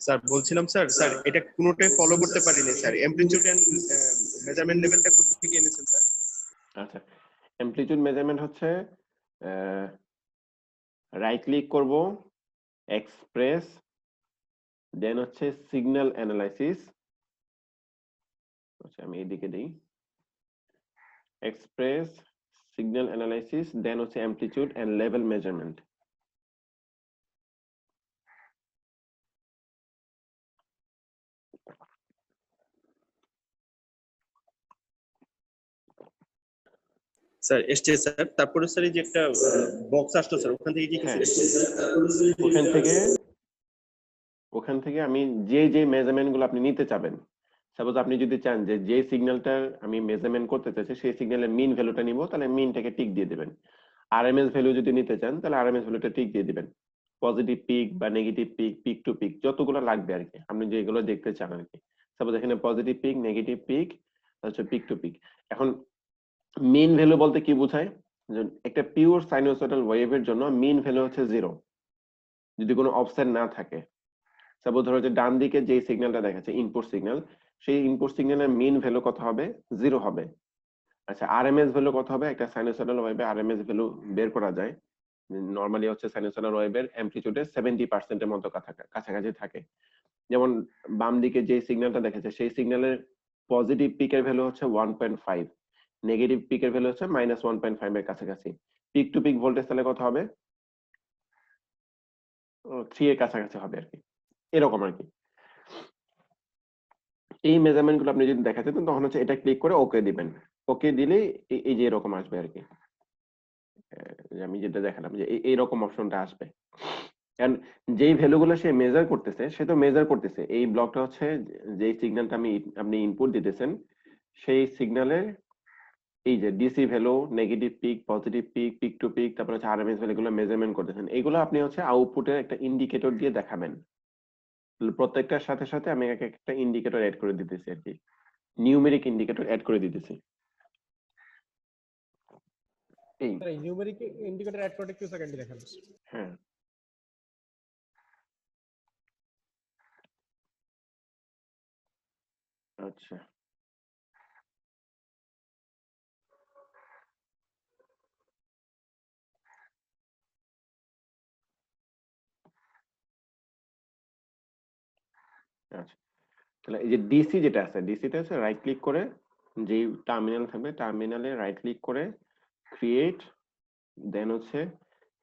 [SPEAKER 6] স্যার বলছিলাম স্যার স্যার এটা কোনোটাই ফলো করতে পারিনি স্যার অ্যামপ্লিটিউড এন্ড মেজারমেন্ট লেভেলটা কোথা থেকে এনেছেন স্যার?
[SPEAKER 1] আচ্ছা, অ্যামপ্লিটিউড মেজারমেন্ট হচ্ছে রাইট ক্লিক করব, এক্সপ্রেস, দেন হচ্ছে সিগন্যাল অ্যানালাইসিস। আচ্ছা আমি এদিকে দিই, এক্সপ্রেস, সিগন্যাল অ্যানালাইসিস, দেন হচ্ছে amplitude and level measurement.
[SPEAKER 6] Sir এসছে স্যার, তারপরে স্যার এই যে একটা বক্স আসলো স্যার, ওখান থেকে কি কি
[SPEAKER 1] হ্যাঁ,
[SPEAKER 6] সিলেক্ট
[SPEAKER 1] ওখান থেকে আমি যে মেজারমেন্ট গুলো আপনি নিতে চাবেন, সাপোজ আপনি যদি চান যে যে সিগন্যালটা আমি মেজারমেন্ট করতে চাইছি সেই সিগন্যালের মিন ভ্যালুটা নিব, তাহলে মিনটাকে টিক দিয়ে দিবেন। আরএমএস ভ্যালু যদি নিতে চান তাহলে আরএমএস ভ্যালুটা টিক দিয়ে দিবেন। পজিটিভ পিক বা negative peak, peak to peak যতগুলো লাগবে আর কি, আপনি যেগুলো দেখতে চান আর কি। সাপোজ এখানে পজিটিভ পিক, নেগেটিভ পিক, হচ্ছে পিক টু পিক। এখন মিন ভ্যালু বলতে কি বোঝায়, যে একটা পিওর সাইনোসয়েডাল ওয়েভের জন্য মিন ভ্যালু হচ্ছে 0 যদি কোনো অফসেট না থাকে। সাপোজ ধরো যে ডান দিকে যে সিগন্যালটা দেখাচ্ছে ইনপুট সিগন্যাল, সেই ইনপুট সিগন্যালের মিন ভ্যালু কত হবে, 0 হবে। আচ্ছা আরএমএস ভ্যালু কত হবে, একটা সাইনোসয়েডাল ওয়েভে আরএমএস ভ্যালু বের করা যায়, নরমালি হচ্ছে সাইনোসয়েডাল ওয়েভের অ্যামপ্লিটিউডে 70% এর মতো কাছাকাছি থাকে। যেমন বাম দিকে যে সিগন্যালটা দেখাচ্ছে সেই সিগন্যালের পজিটিভ পিকের ভ্যালু হচ্ছে 1.5, নেগেটিভ পিকের ভ্যালু হচ্ছে -1.5 এর কাছাকাছি। পিক টু পিক ভোল্টেজ তাহলে কত হবে, 3 এর কাছাকাছি হবে আর কি, এরকম আর কি। এই মেজারমেন্ট গুলো আপনি যদি দেখাতে চান তখন হচ্ছে এটা ক্লিক করে ওকে দিবেন, ওকে দিলেই এই যে এরকম আসবে আর কি। যে আমি যেটা দেখালাম যে এইরকম অপশনটা আসবে। কারণ যেই ভ্যালুগুলো সে মেজার করতেছে, সে তো মেজার করতেছে এই ব্লকটা হচ্ছে যেই সিগন্যালটা আপনি ইনপুট দিতেছেন সেই সিগন্যালের এই যে DC value, negative peak, positive peak, peak to peak, তারপর হচ্ছে আরএমএস ভ্যালুগুলো মেজারমেন্ট করতেছেন। এগুলো আপনি হচ্ছে আউটপুটের একটা ইন্ডিকেটর দিয়ে দেখাবেন। প্রত্যেকটার সাথে সাথে আমি একটা ইন্ডিকেটর অ্যাড করে দিতেছি আর কি, নিউমেরিক ইন্ডিকেটর অ্যাড করে দিতেছি। এই
[SPEAKER 5] নিউমেরিক ইন্ডিকেটর অ্যাড করতে একটু সেকেন্ড দেখান।
[SPEAKER 1] হ্যাঁ, আচ্ছা আচ্ছা, তাহলে এই যে ডিসি যেটা আছে, ডিসিটা হচ্ছে রাইট ক্লিক করে যেই টার্মিনাল থাকবে টার্মিনালে রাইট ক্লিক করে ক্রিয়েট, দেন হচ্ছে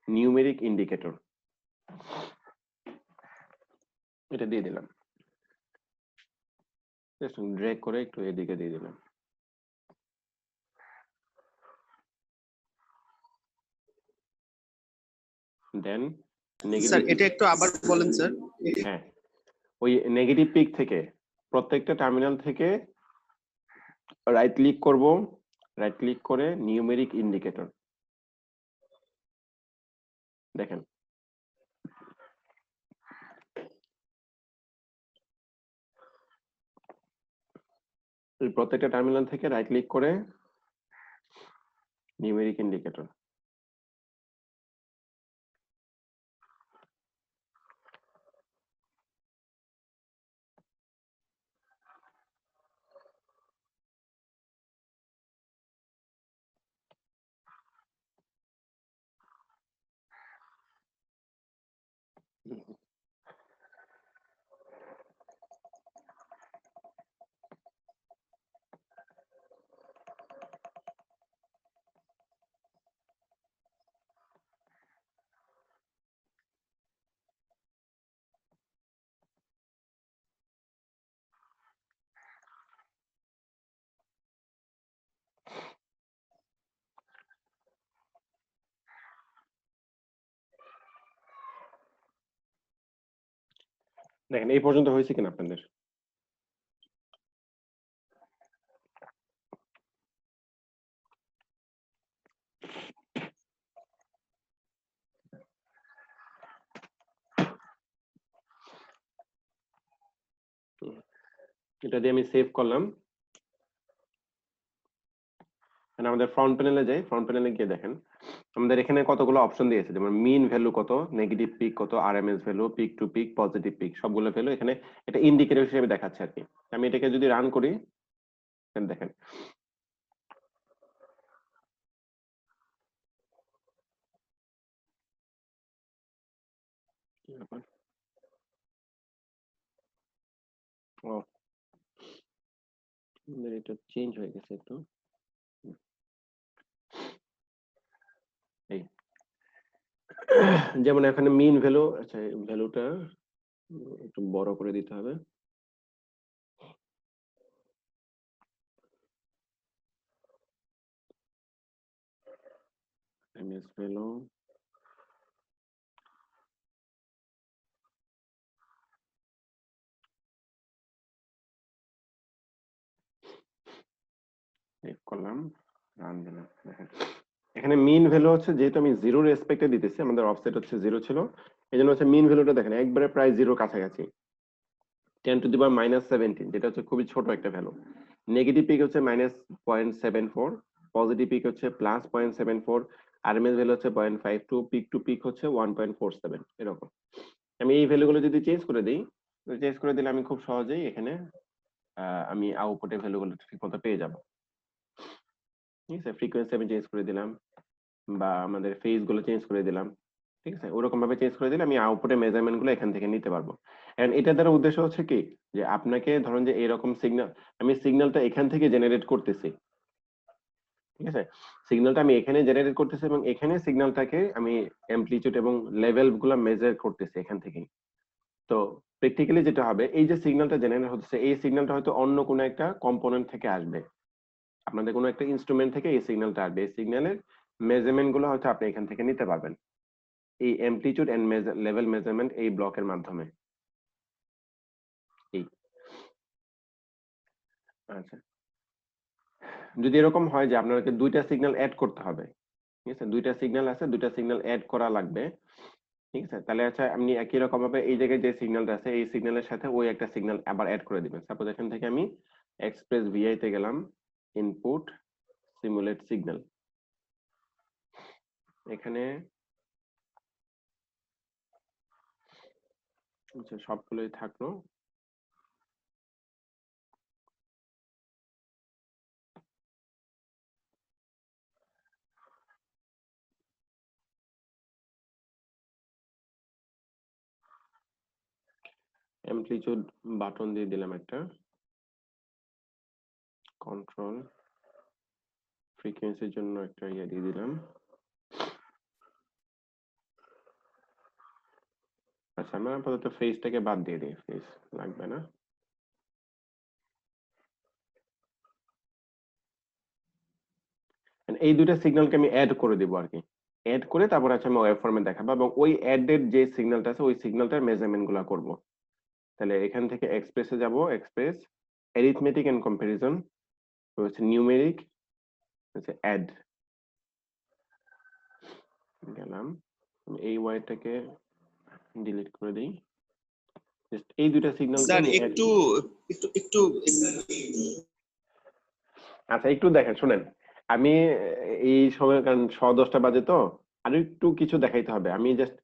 [SPEAKER 1] নিউমেরিক ইন্ডিকেটর, এটা দিয়ে দিলাম। জাস্ট ড্র্যাগ করে একটু এদিকে দিয়ে দিলাম। দেন
[SPEAKER 6] স্যার
[SPEAKER 1] নেগেটিভ,
[SPEAKER 6] এটা একটু আবার বলেন স্যার।
[SPEAKER 1] হ্যাঁ ওই নেগেটিভ পিক থেকে প্রত্যেকটা টার্মিনাল থেকে রাইট ক্লিক করব, রাইট ক্লিক করে নিউমেরিক ইন্ডিকেটর দেখেন। প্রত্যেকটা টার্মিনাল থেকে রাইট ক্লিক করে নিউমেরিক ইন্ডিকেটর। দেখেন এই পর্যন্ত হয়েছে কিনা আপনাদের? এটা দিয়ে আমি সেভ করলাম। আমাদের ফ্রন্ট প্যানেলে যাই, ফ্রন্ট প্যানেলে গিয়ে দেখেন আমাদের এখানে কতগুলো অপশন দিয়েছে, যেমন মিন ভ্যালু কত, নেগেটিভ পিক কত, RMS value, peak to peak, positive peak, সবগুলো ভ্যালু এখানে এটা ইন্ডিকেটর হিসেবে দেখাচ্ছে আর কি। আমি এটাকে যদি রান করি, দেখেন কি ব্যাপার? ও, এটা চেঞ্জ হয়ে গেছে একটু। এই যেমন এখানে মিন ভ্যালু, আচ্ছা ভ্যালুটা একটু বড় করে দিতে হবে। এমএস ভ্যালু সেভ করলাম, রান দিলাম। দেখেন এখানে মিন ভ্যালু হচ্ছে, যেহেতু আমি জিরো রেসপেক্টে দিতেছি, আমাদের অফসেট হচ্ছে 0 ছিল, এই জন্য হচ্ছে মিন ভ্যালুটা দেখেন একবারে প্রায় জিরো কাছাকাছি, 10⁻⁻17, যেটা হচ্ছে খুবই ছোট একটা ভ্যালু। নেগেটিভ পিক হচ্ছে -0.74, পজিটিভ পিক হচ্ছে +0.74, আরএমএস ভ্যালু হচ্ছে 0.52, পিক টু পিক হচ্ছে 1.47, এরকম। আমি এই ভ্যালুগুলো যদি চেঞ্জ করে দিই, চেঞ্জ করে দিলে আমি খুব সহজেই এখানে আমি আউটপুটের ভ্যালুগুলো ঠিকমতো পেয়ে যাব। ঠিক আছে, ফ্রিকোয়েন্সি আমি চেঞ্জ করে দিলাম, বা আমাদের ফেজ গুলো চেঞ্জ করে দিলাম, ঠিক আছে, ওরকম ভাবে চেঞ্জ করে দিলে আমি আউটপুটের মেজারমেন্ট গুলো এখান থেকে নিতে পারবো। এন্ড এটা দ্বারা উদ্দেশ্য হচ্ছে কি, যে আপনাকে ধরুন যে এরকম সিগন্যাল, আমি সিগন্যালটা এখান থেকে জেনারেট করতেছি, ঠিক আছে, সিগন্যালটা আমি এখানে জেনারেট করতেছি এবং এখানে সিগন্যালটাকে আমি অ্যামপ্লিটিউড এবং লেভেল গুলো মেজার করতেছি এখান থেকেই। তো প্র্যাকটিক্যালি যেটা হবে, এই যে সিগন্যালটা জেনারেট হচ্ছে, এই সিগন্যালটা হয়তো অন্য কোনো একটা কম্পোনেন্ট থেকে আসবে, আপনাদের কোনো একটা ইনস্ট্রুমেন্ট থেকে এই সিগন্যালটা আসবে, এই সিগন্যালের মেজারমেন্ট গুলো হয়তো আপনি এখান থেকে নিতে পারবেন এই অ্যামপ্লিটিউড এন্ড লেভেল মেজারমেন্ট এই ব্লকের মাধ্যমে। এই আচ্ছা, যদি এরকম হয় যে আপনাকে দুইটা সিগন্যাল অ্যাড করতে হবে, ঠিক আছে, দুইটা সিগন্যাল আছে, দুইটা সিগন্যাল অ্যাড করা লাগবে, ঠিক আছে, তাহলে আচ্ছা আপনি একই রকম ভাবে এই জায়গায় যে সিগন্যালটা আছে এই সিগন্যালের সাথে ওই একটা সিগন্যাল আবার অ্যাড করে দিবেন। সাপোজ এখান থেকে আমি এক্সপ্রেস ভিআই তে গেলাম, ইনপুট সিমুলেট সিগন্যাল, এখানে আচ্ছা সবগুলোই থাকলো। অ্যামপ্লিটিউড বাটন দিয়ে দিলাম একটা, কন্ট্রোল ফ্রিকোয়েন্সির জন্য একটা ইয়ে দিয়ে দিলাম। আচ্ছা আমরা আপাতত ফেজটাকে বাদ দিয়ে দিই, ফেজ লাগবে না। এই দুইটা সিগন্যালকে আমি অ্যাড করে দিব আর কি, অ্যাড করে তারপর আছে আমি ওয়েব ফর্মে দেখাবো এবং ওই অ্যাডেড যে সিগন্যালটা আছে ওই সিগন্যালটার মেজারমেন্ট গুলো করব। তাহলে এখান থেকে এক্সপ্রেসে যাব, এক্সপ্রেস অ্যারিথমেটিক এন্ড কম্পারিজন, হচ্ছে নিউমেরিক, হচ্ছে অ্যাড, গেলাম এই ওয়াইটাকে ডিলিট করে দেই, জাস্ট এই দুইটা সিগন্যালকে
[SPEAKER 6] স্যার
[SPEAKER 1] আমি
[SPEAKER 6] একটু একটু একটু
[SPEAKER 1] আচ্ছা একটু দেখেন শুনেন, আমি এই সময় কারণ 10:10 বাজে তো আর একটু কিছু দেখাইতে হবে, আমি জাস্ট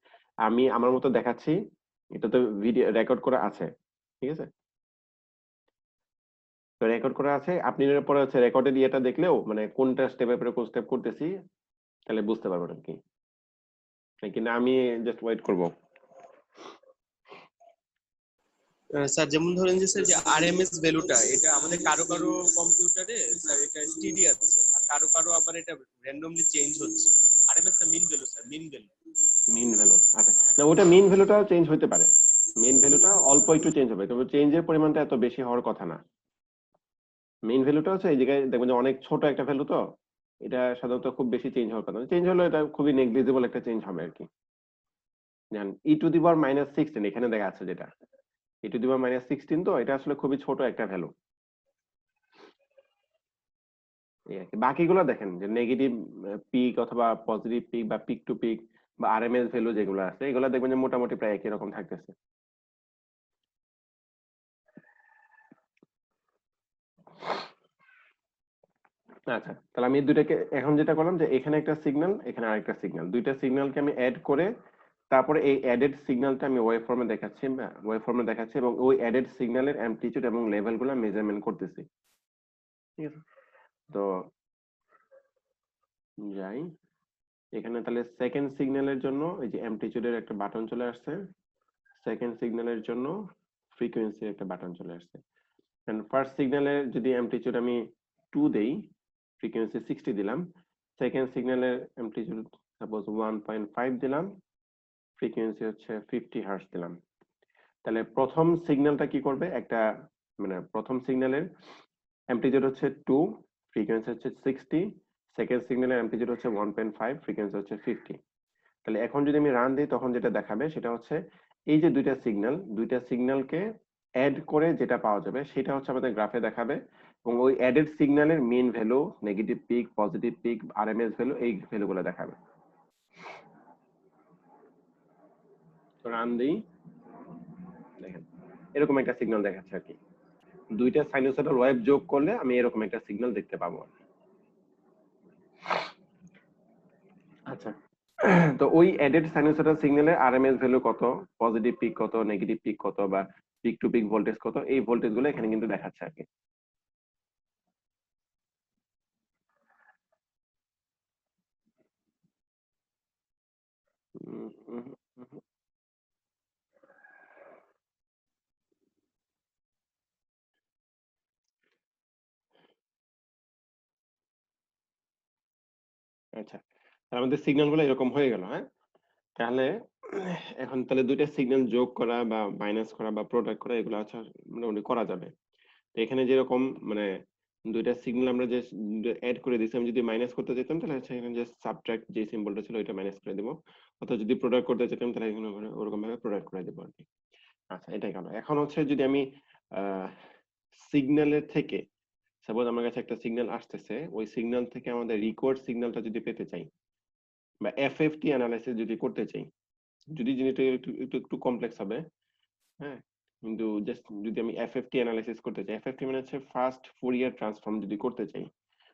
[SPEAKER 1] আমি আমার মতো দেখাচ্ছি, এটা তো ভিডিও রেকর্ড করা আছে, ঠিক আছে, তো রেকর্ড করা আছে, আপনি এর পরে হচ্ছে রেকর্ডেড ইয়েটা দেখলেও মানে কোনটা স্টেপের পরে কোন স্টেপ করতেছি তাহলে বুঝতে পারবেন আর কি, কিন্তু আমি জাস্ট ওয়েট করব।
[SPEAKER 6] স্যার যেমন ধরেন যে স্যার যে আরএমএস ভ্যালুটা এটা আমাদের কারো কারো কম্পিউটারে স্যার এটা স্টেডি আছে আর কারো কারো আবার এটা র্যান্ডমলি চেঞ্জ হচ্ছে। আরএমএস এর mean value sir, mean value.
[SPEAKER 1] Mean value, আচ্ছা না ওটা মিন ভ্যালুটাও চেঞ্জ হতে পারে, মিন ভ্যালুটা অল্প একটু চেঞ্জ হবে, তবে চেঞ্জের পরিমাণটা এত বেশি হওয়ার কথা না। মেইন ভ্যালুটা হচ্ছে এই জায়গায় দেখবেন যে অনেক ছোট একটা ভ্যালু, তো এটা সাধারণত খুব বেশি চেঞ্জ হওয়ার কথা না, চেঞ্জ হলে এটা খুবই নেগলিজিবল একটা চেঞ্জ হবে আর কি। জান e⁻16 এখানে দেখা আছে যেটা e⁻16, তো এটা আসলে খুবই ছোট একটা ভ্যালু, এই আর কি। বাকিগুলো দেখেন যে নেগেটিভ পিক অথবা পজিটিভ পিক বা পিক টু পিক বা আরএমএস ভ্যালু যেগুলো আছে এগুলো দেখবেন যে মোটামুটি প্রায় একই রকম থাকতেছে। আচ্ছা, তাহলে আমি দুইটাকে এখন যেটা করলাম যে এখানে একটা সিগন্যাল, এখানে আরেকটা সিগন্যাল, দুইটা সিগন্যালকে আমি অ্যাড করে তারপরে এই অ্যাডেড সিগন্যালটা আমি ওয়েভ ফর্মে দেখাচ্ছি এবং ওই অ্যাডেড সিগন্যালের অ্যামপ্লিটিউড এবং লেভেলগুলো মেজারমেন্ট করতেছি। ঠিক আছে, তো যাই এখানে, তাহলে সেকেন্ড সিগন্যালের জন্য এই যে অ্যামপ্লিটিউডের একটা বাটন চলে আসছে, সেকেন্ড সিগন্যালের জন্য ফ্রিকোয়েন্সির একটা বাটন চলে আসছে। এন্ড ফার্স্ট সিগন্যালের যদি অ্যামপ্লিটিউড আমি 2 দেই, ফ্রিকোয়েন্সি 60 দিলাম, সেকেন্ড সিগন্যালের অ্যামপ্লিটিউড সাপোজ 1.5 দিলাম, ফ্রিকোয়েন্সি হচ্ছে 50 হার্টজ দিলাম। তাহলে প্রথম সিগন্যালটা কি করবে, একটা মানে প্রথম সিগন্যালের অ্যামপ্লিটিউড হচ্ছে 2, ফ্রিকোয়েন্সি হচ্ছে 60, সেকেন্ড সিগন্যালের অ্যামপ্লিটিউড হচ্ছে 1.5, ফ্রিকোয়েন্সি হচ্ছে 50। তাহলে এখন যদি আমি রান দিই তখন যেটা দেখাবে সেটা হচ্ছে এই যে দুইটা সিগন্যালকে অ্যাড করে যেটা পাওয়া যাবে সেটা হচ্ছে আমাদের গ্রাফে দেখাবে এবং ওই অ্যাডেড সিগন্যালের main value, negative peak, positive peak, RMS value, এই ভ্যালুগুলো দেখাবে। তো রান দিই, দেখেন এরকম একটা সিগন্যাল দেখাচ্ছে আর কি। দুইটা সাইনোসয়েডাল ওয়েভ যোগ করলে আমি এরকম একটা সিগন্যাল দেখতে পাবো। আচ্ছা, তো ওই অ্যাডেড সাইনোসয়েডাল সিগন্যালের আরএমএস ভ্যালু কত, পজিটিভ পিক কত, নেগেটিভ পিক কত বা পিক টু পিক ভোল্টেজ কত, এই ভোল্টেজ গুলো এখানে কিন্তু দেখাচ্ছে আর কি। আচ্ছা, আমাদের সিগন্যাল গুলো এরকম হয়ে গেল। হ্যাঁ, তাহলে এখন তাহলে দুইটা সিগন্যাল যোগ করা বা মাইনাস করা বা প্রোডাক্ট করা এগুলো আচ্ছা মোটামুটি করা যাবে। তো এখানে যেরকম মানে দুইটা সিগন্যাল আমরা যে অ্যাড করে দিয়েছি, আমি যদি মাইনাস করতে যেতাম তাহলে হচ্ছে এখানে যে সাবট্রাক্ট যে সিম্বলটা ছিল ওইটা মাইনাস করে দেবো, অথবা যদি প্রোডাক্ট করতে যেতাম তাহলে এখানে ওরকম ভাবে প্রোডাক্ট করে দেবো আর কি। আচ্ছা, এটাই গেল। এখন হচ্ছে যদি আমি সিগন্যালের থেকে সাপোজ আমার কাছে একটা সিগন্যাল আসতেছে, ওই সিগন্যাল থেকে আমাদের রিকোয়ার্ড সিগন্যালটা যদি পেতে চাই বা এফএফটি অ্যানালাইসিস যদি করতে চাই, যদি জিনিসটা একটু কমপ্লেক্স হবে, হ্যাঁ, কিন্তু জাস্ট যদি আমি এফএফটি অ্যানালাইসিস করতে চাই, এফএফটি মানে হচ্ছে ফার্স্ট ফুরিয়ার ট্রান্সফর্ম যদি করতে চাই,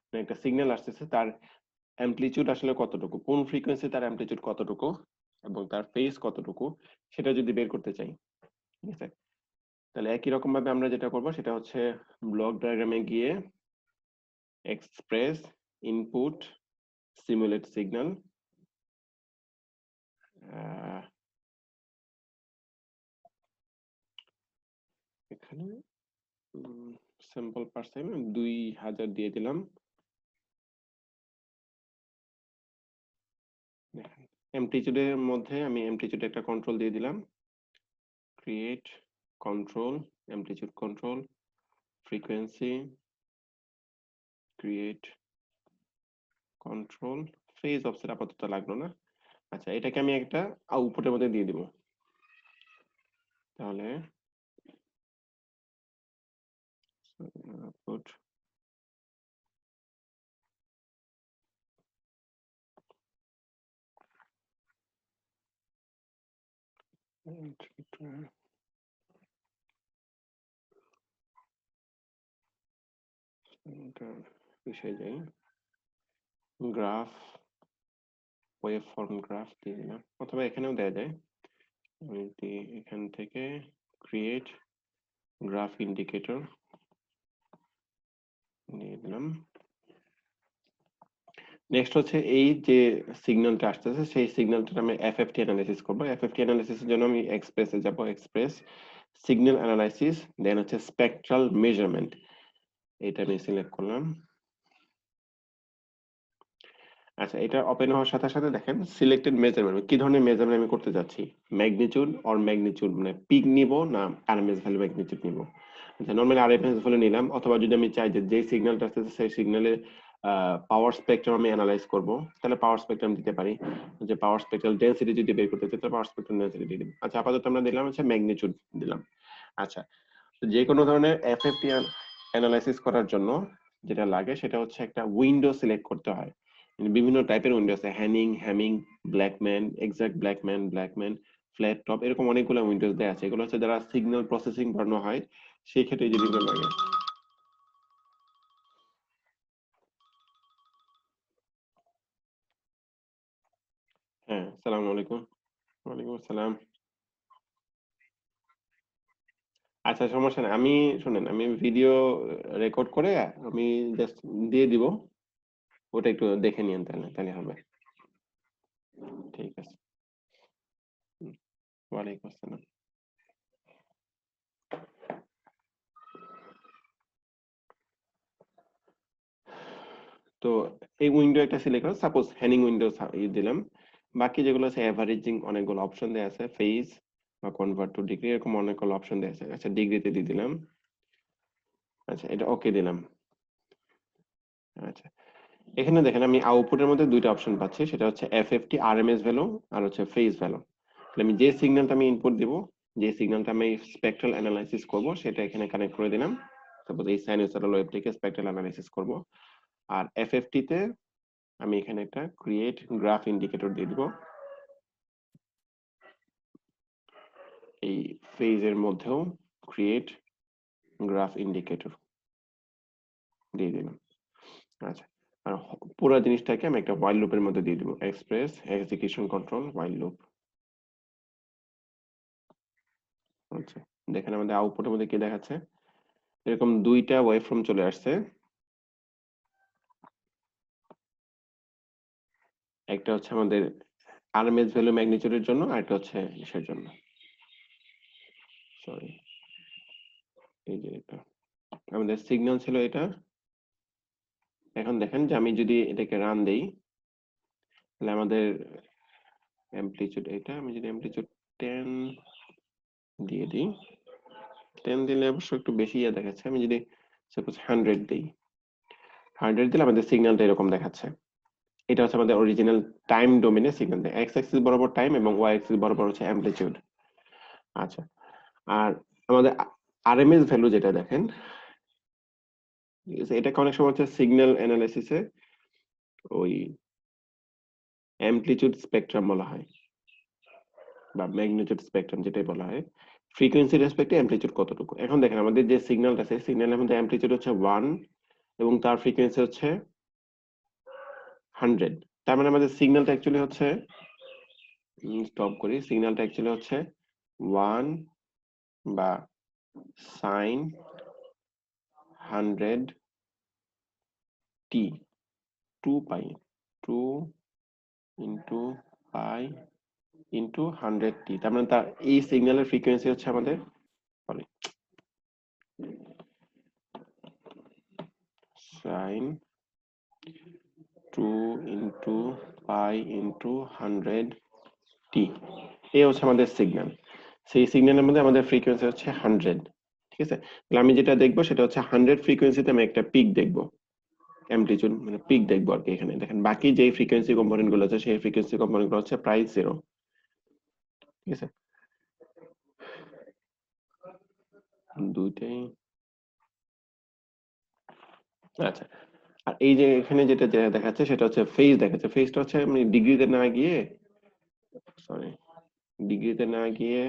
[SPEAKER 1] মানে একটা সিগন্যাল আসতেছে তার অ্যামপ্লিটিউড আসলে কতটুকু, কোন ফ্রিকোয়েন্সি তার অ্যামপ্লিটিউড কতটুকু এবং তার ফেজ কতটুকু সেটা যদি বের করতে চাই, ঠিক আছে, তাহলে একই রকম ভাবে আমরা যেটা করব সেটা হচ্ছে ব্লক ডায়াগ্রামে গিয়ে এক্সপ্রেস ইনপুট সিমুলেট সিগন্যাল, এখানে স্যাম্পল পার সেকেন্ড 2000 দিয়ে দিলাম। অ্যামপ্লিটিউডের মধ্যে আমি অ্যামপ্লিটিউডে একটা কন্ট্রোল দিয়ে দিলাম, create control, amplitude control, frequency, create control, phase offset আপাতত লাগলো না। আচ্ছা, এটাকে আমি একটা আউটপুটের মধ্যে দিয়ে দিব। তাহলে আউটপুট বিষয় যাই, গ্রাফ, ওয়েভ ফর্ম গ্রাফ দিয়ে দিলাম, অথবা এখানেও দেওয়া যায়। আমি এখান থেকে ক্রিয়েট গ্রাফ ইন্ডিকেটর দিয়ে দিলাম। নেক্সট হচ্ছে এই যে সিগন্যালটা আসতেছে সেই সিগন্যালটা আমি এফএফটি অ্যানালাইসিস করব। এফএফটি অ্যানালাইসিসের জন্য আমি এক্সপ্রেসে যাব, এক্সপ্রেস সিগন্যাল অ্যানালাইসিস, দেন হচ্ছে স্পেকট্রাল মেজারমেন্ট, এটা আমি সিলেক্ট করলাম। আচ্ছা, এটা ওপেন হওয়ার সাথে সাথে দেখেন সিলেক্টেড মেজারমেন্ট, কি ধরনের মেজারমেন্ট আমি করতে যাচ্ছি, ম্যাগনিটিউড অর ম্যাগনিটিউড মানে পিক নিব না আরএমএস ভ্যালু ম্যাগনিটিউড নিব। আচ্ছা, নরমালি আরএমএস ভ্যালু নিলাম, অথবা যদি আমি চাই যে সিগন্যালটা আসছে সেই সিগন্যালের পাওয়ার স্পেকট্রাম আমি অ্যানালাইজ করব, তাহলে পাওয়ার স্পেকট্রাম দিতে পারি, যে পাওয়ার স্পেকট্রাল ডেনসিটি যদি বের করতে চাই তাহলে পাওয়ার স্পেকট্রাল ডেনসিটি দিয়ে দিই। আচ্ছা, আপাতত আমরা দিলাম হচ্ছে ম্যাগনিটিউড দিলাম। আচ্ছা, যে কোনো ধরনের এফএফটি অ্যানালাইসিস করার জন্য যেটা লাগে সেটা হচ্ছে একটা উইন্ডো সিলেক্ট করতে হয়। বিভিন্ন টাইপের উইন্ডো আছে, Hamming, Blackman, exact Blackman, flat top, এরকম অনেকগুলো উইন্ডোজ দেওয়া আছে। এগুলো হচ্ছে যারা সিগন্যাল প্রসেসিং করানো হয় সেই ক্ষেত্রে এই জিনিসগুলো লাগে। হ্যাঁ, আসসালামু আলাইকুম। ওয়ালাইকুম আসসালাম। আচ্ছা, সমস্যা নাই। শুনেন, আমি ভিডিও রেকর্ড করে আমি জাস্ট দিয়ে দিব। ওটা একটু দেখে নিয়েন, তাহলে হবে। ঠিক আছে। হুম, ওয়ালাইকুম আসসালাম। তো এই উইন্ডো একটা সিলেক্ট করো, সাপোজ হ্যানিং উইন্ডো দিলাম। বাকি যেগুলো আছে এভারেজিং অনেকগুলো অপশন দেওয়া আছে, ফেজ বা কনভার্ট টু ডিগ্রি, এরকম অনেকগুলো অপশন দেওয়া আছে। আচ্ছা, ডিগ্রিতে দিয়ে দিলাম। আচ্ছা, এটা ওকে দিলাম। আচ্ছা, এখানে দেখেন আমি আউটপুটের মধ্যে দুইটা অপশন পাচ্ছি, সেটা হচ্ছে এফএফটি আরএমএস ভ্যালু আর হচ্ছে ফেজ ভ্যালু। আমি যে সিগন্যালটা আমি ইনপুট দিব, যে সিগন্যালটা আমি স্পেকট্রাল অ্যানালাইসিস করব, সেটা এখানে কানেক্ট করে দিলাম। সাপোজ এই সাইনুসয়েডাল ওয়েভ থেকে স্পেকট্রাল অ্যানালাইসিস করব। আর এফএফটি তে আমি এখানে একটা ক্রিয়েট গ্রাফ ইন্ডিকেটর দিয়ে দিব। এই ফেজের মধ্যেও ক্রিয়েট গ্রাফ ইন্ডিকেটর দিয়ে দিলাম। আচ্ছা, আর পুরো জিনিসটাকে আমি একটা while লুপের মধ্যে দিয়ে দিব, express execution control while loop. আচ্ছা, দেখেন আমাদের আউটপুটের মধ্যে কি দেখাচ্ছে, এরকম দুইটা ওয়েভফর্ম চলে আসছে। একটা হচ্ছে আমাদের আরএমএস ভ্যালু ম্যাগনিটিউডের জন্য, আর একটা হচ্ছে ইসের জন্য, সরি, এই যে এটা আমাদের সিগন্যাল ছিল এটা। এখন দেখেন যে আমি যদি এটাকে রান দেই, তাহলে আমাদের অ্যামপ্লিটিউড, এটা আমি যদি অ্যামপ্লিটিউড 10 দিয়ে দিই, 10 দিলে অবশ্য একটু বেশি দেখাচ্ছে। আমি যদি সাপোজ 100 দিই, 100 দিলে আমাদের সিগন্যালটা এরকম দেখাচ্ছে। এটা হচ্ছে আমাদের অরিজিনাল টাইম ডোমেনে সিগন্যাল দেয়, এক্স অ্যাক্সিস বরাবর টাইম এবং ওয়াই অ্যাক্সিস বরাবর হচ্ছে অ্যামপ্লিটিউড। আচ্ছা, আর আমাদের আরএমএস ভ্যালু যেটা দেখেন, ঠিক আছে, এটাকে অনেক সময় হচ্ছে সিগন্যাল অ্যানালাইসিসে ওই অ্যামপ্লিটিউড স্পেকট্রাম বলা হয়, বা ম্যাগনিটিউড স্পেকট্রাম যেটাই বলা হয়, ফ্রিকোয়েন্সি রেসপেক্টে অ্যামপ্লিটিউড কতটুকু। এখন দেখেন আমাদের যে সিগন্যালটা আছে, সিগন্যালের মধ্যে অ্যামপ্লিটিউড হচ্ছে 1 এবং তার ফ্রিকোয়েন্সি হচ্ছে 100। তার মানে আমাদের সিগন্যালটা অ্যাকচুয়ালি হচ্ছে, স্টপ করি, সিগন্যালটা অ্যাকচুয়ালি হচ্ছে 1 বা sine 100 t 2 pi 2 into pi into 100 t. তার মানে তার এই সিগন্যালের ফ্রিকোয়েন্সি হচ্ছে আমাদের, sorry, sine 2 into pi into 100 t. এই হচ্ছে আমাদের সিগন্যাল। সেই সিগন্যালের মধ্যে আমাদের ফ্রিকোয়েন্সি হচ্ছে 100। ঠিক আছে, তাহলে আমি যেটা দেখবো সেটা হচ্ছে 100 ফ্রিকোয়েন্সিতে আমি একটা পিক দেখবো, অ্যামপ্লিটিউড মানে পিক দেখবো আর কি। এখানে দেখেন বাকি যে ফ্রিকোয়েন্সি কম্পোনেন্ট গুলো আছে, সেই ফ্রিকোয়েন্সি কম্পোনেন্ট গুলো হচ্ছে প্রায় 0। ঠিক আছে, দুইটাই। আচ্ছা, আর এই যে এখানে যেটা দেখাচ্ছে সেটা হচ্ছে ফেজ দেখাচ্ছে। ফেজটা হচ্ছে মানে ডিগ্রিতে না গিয়ে, সরি, ডিগ্রিতে না গিয়ে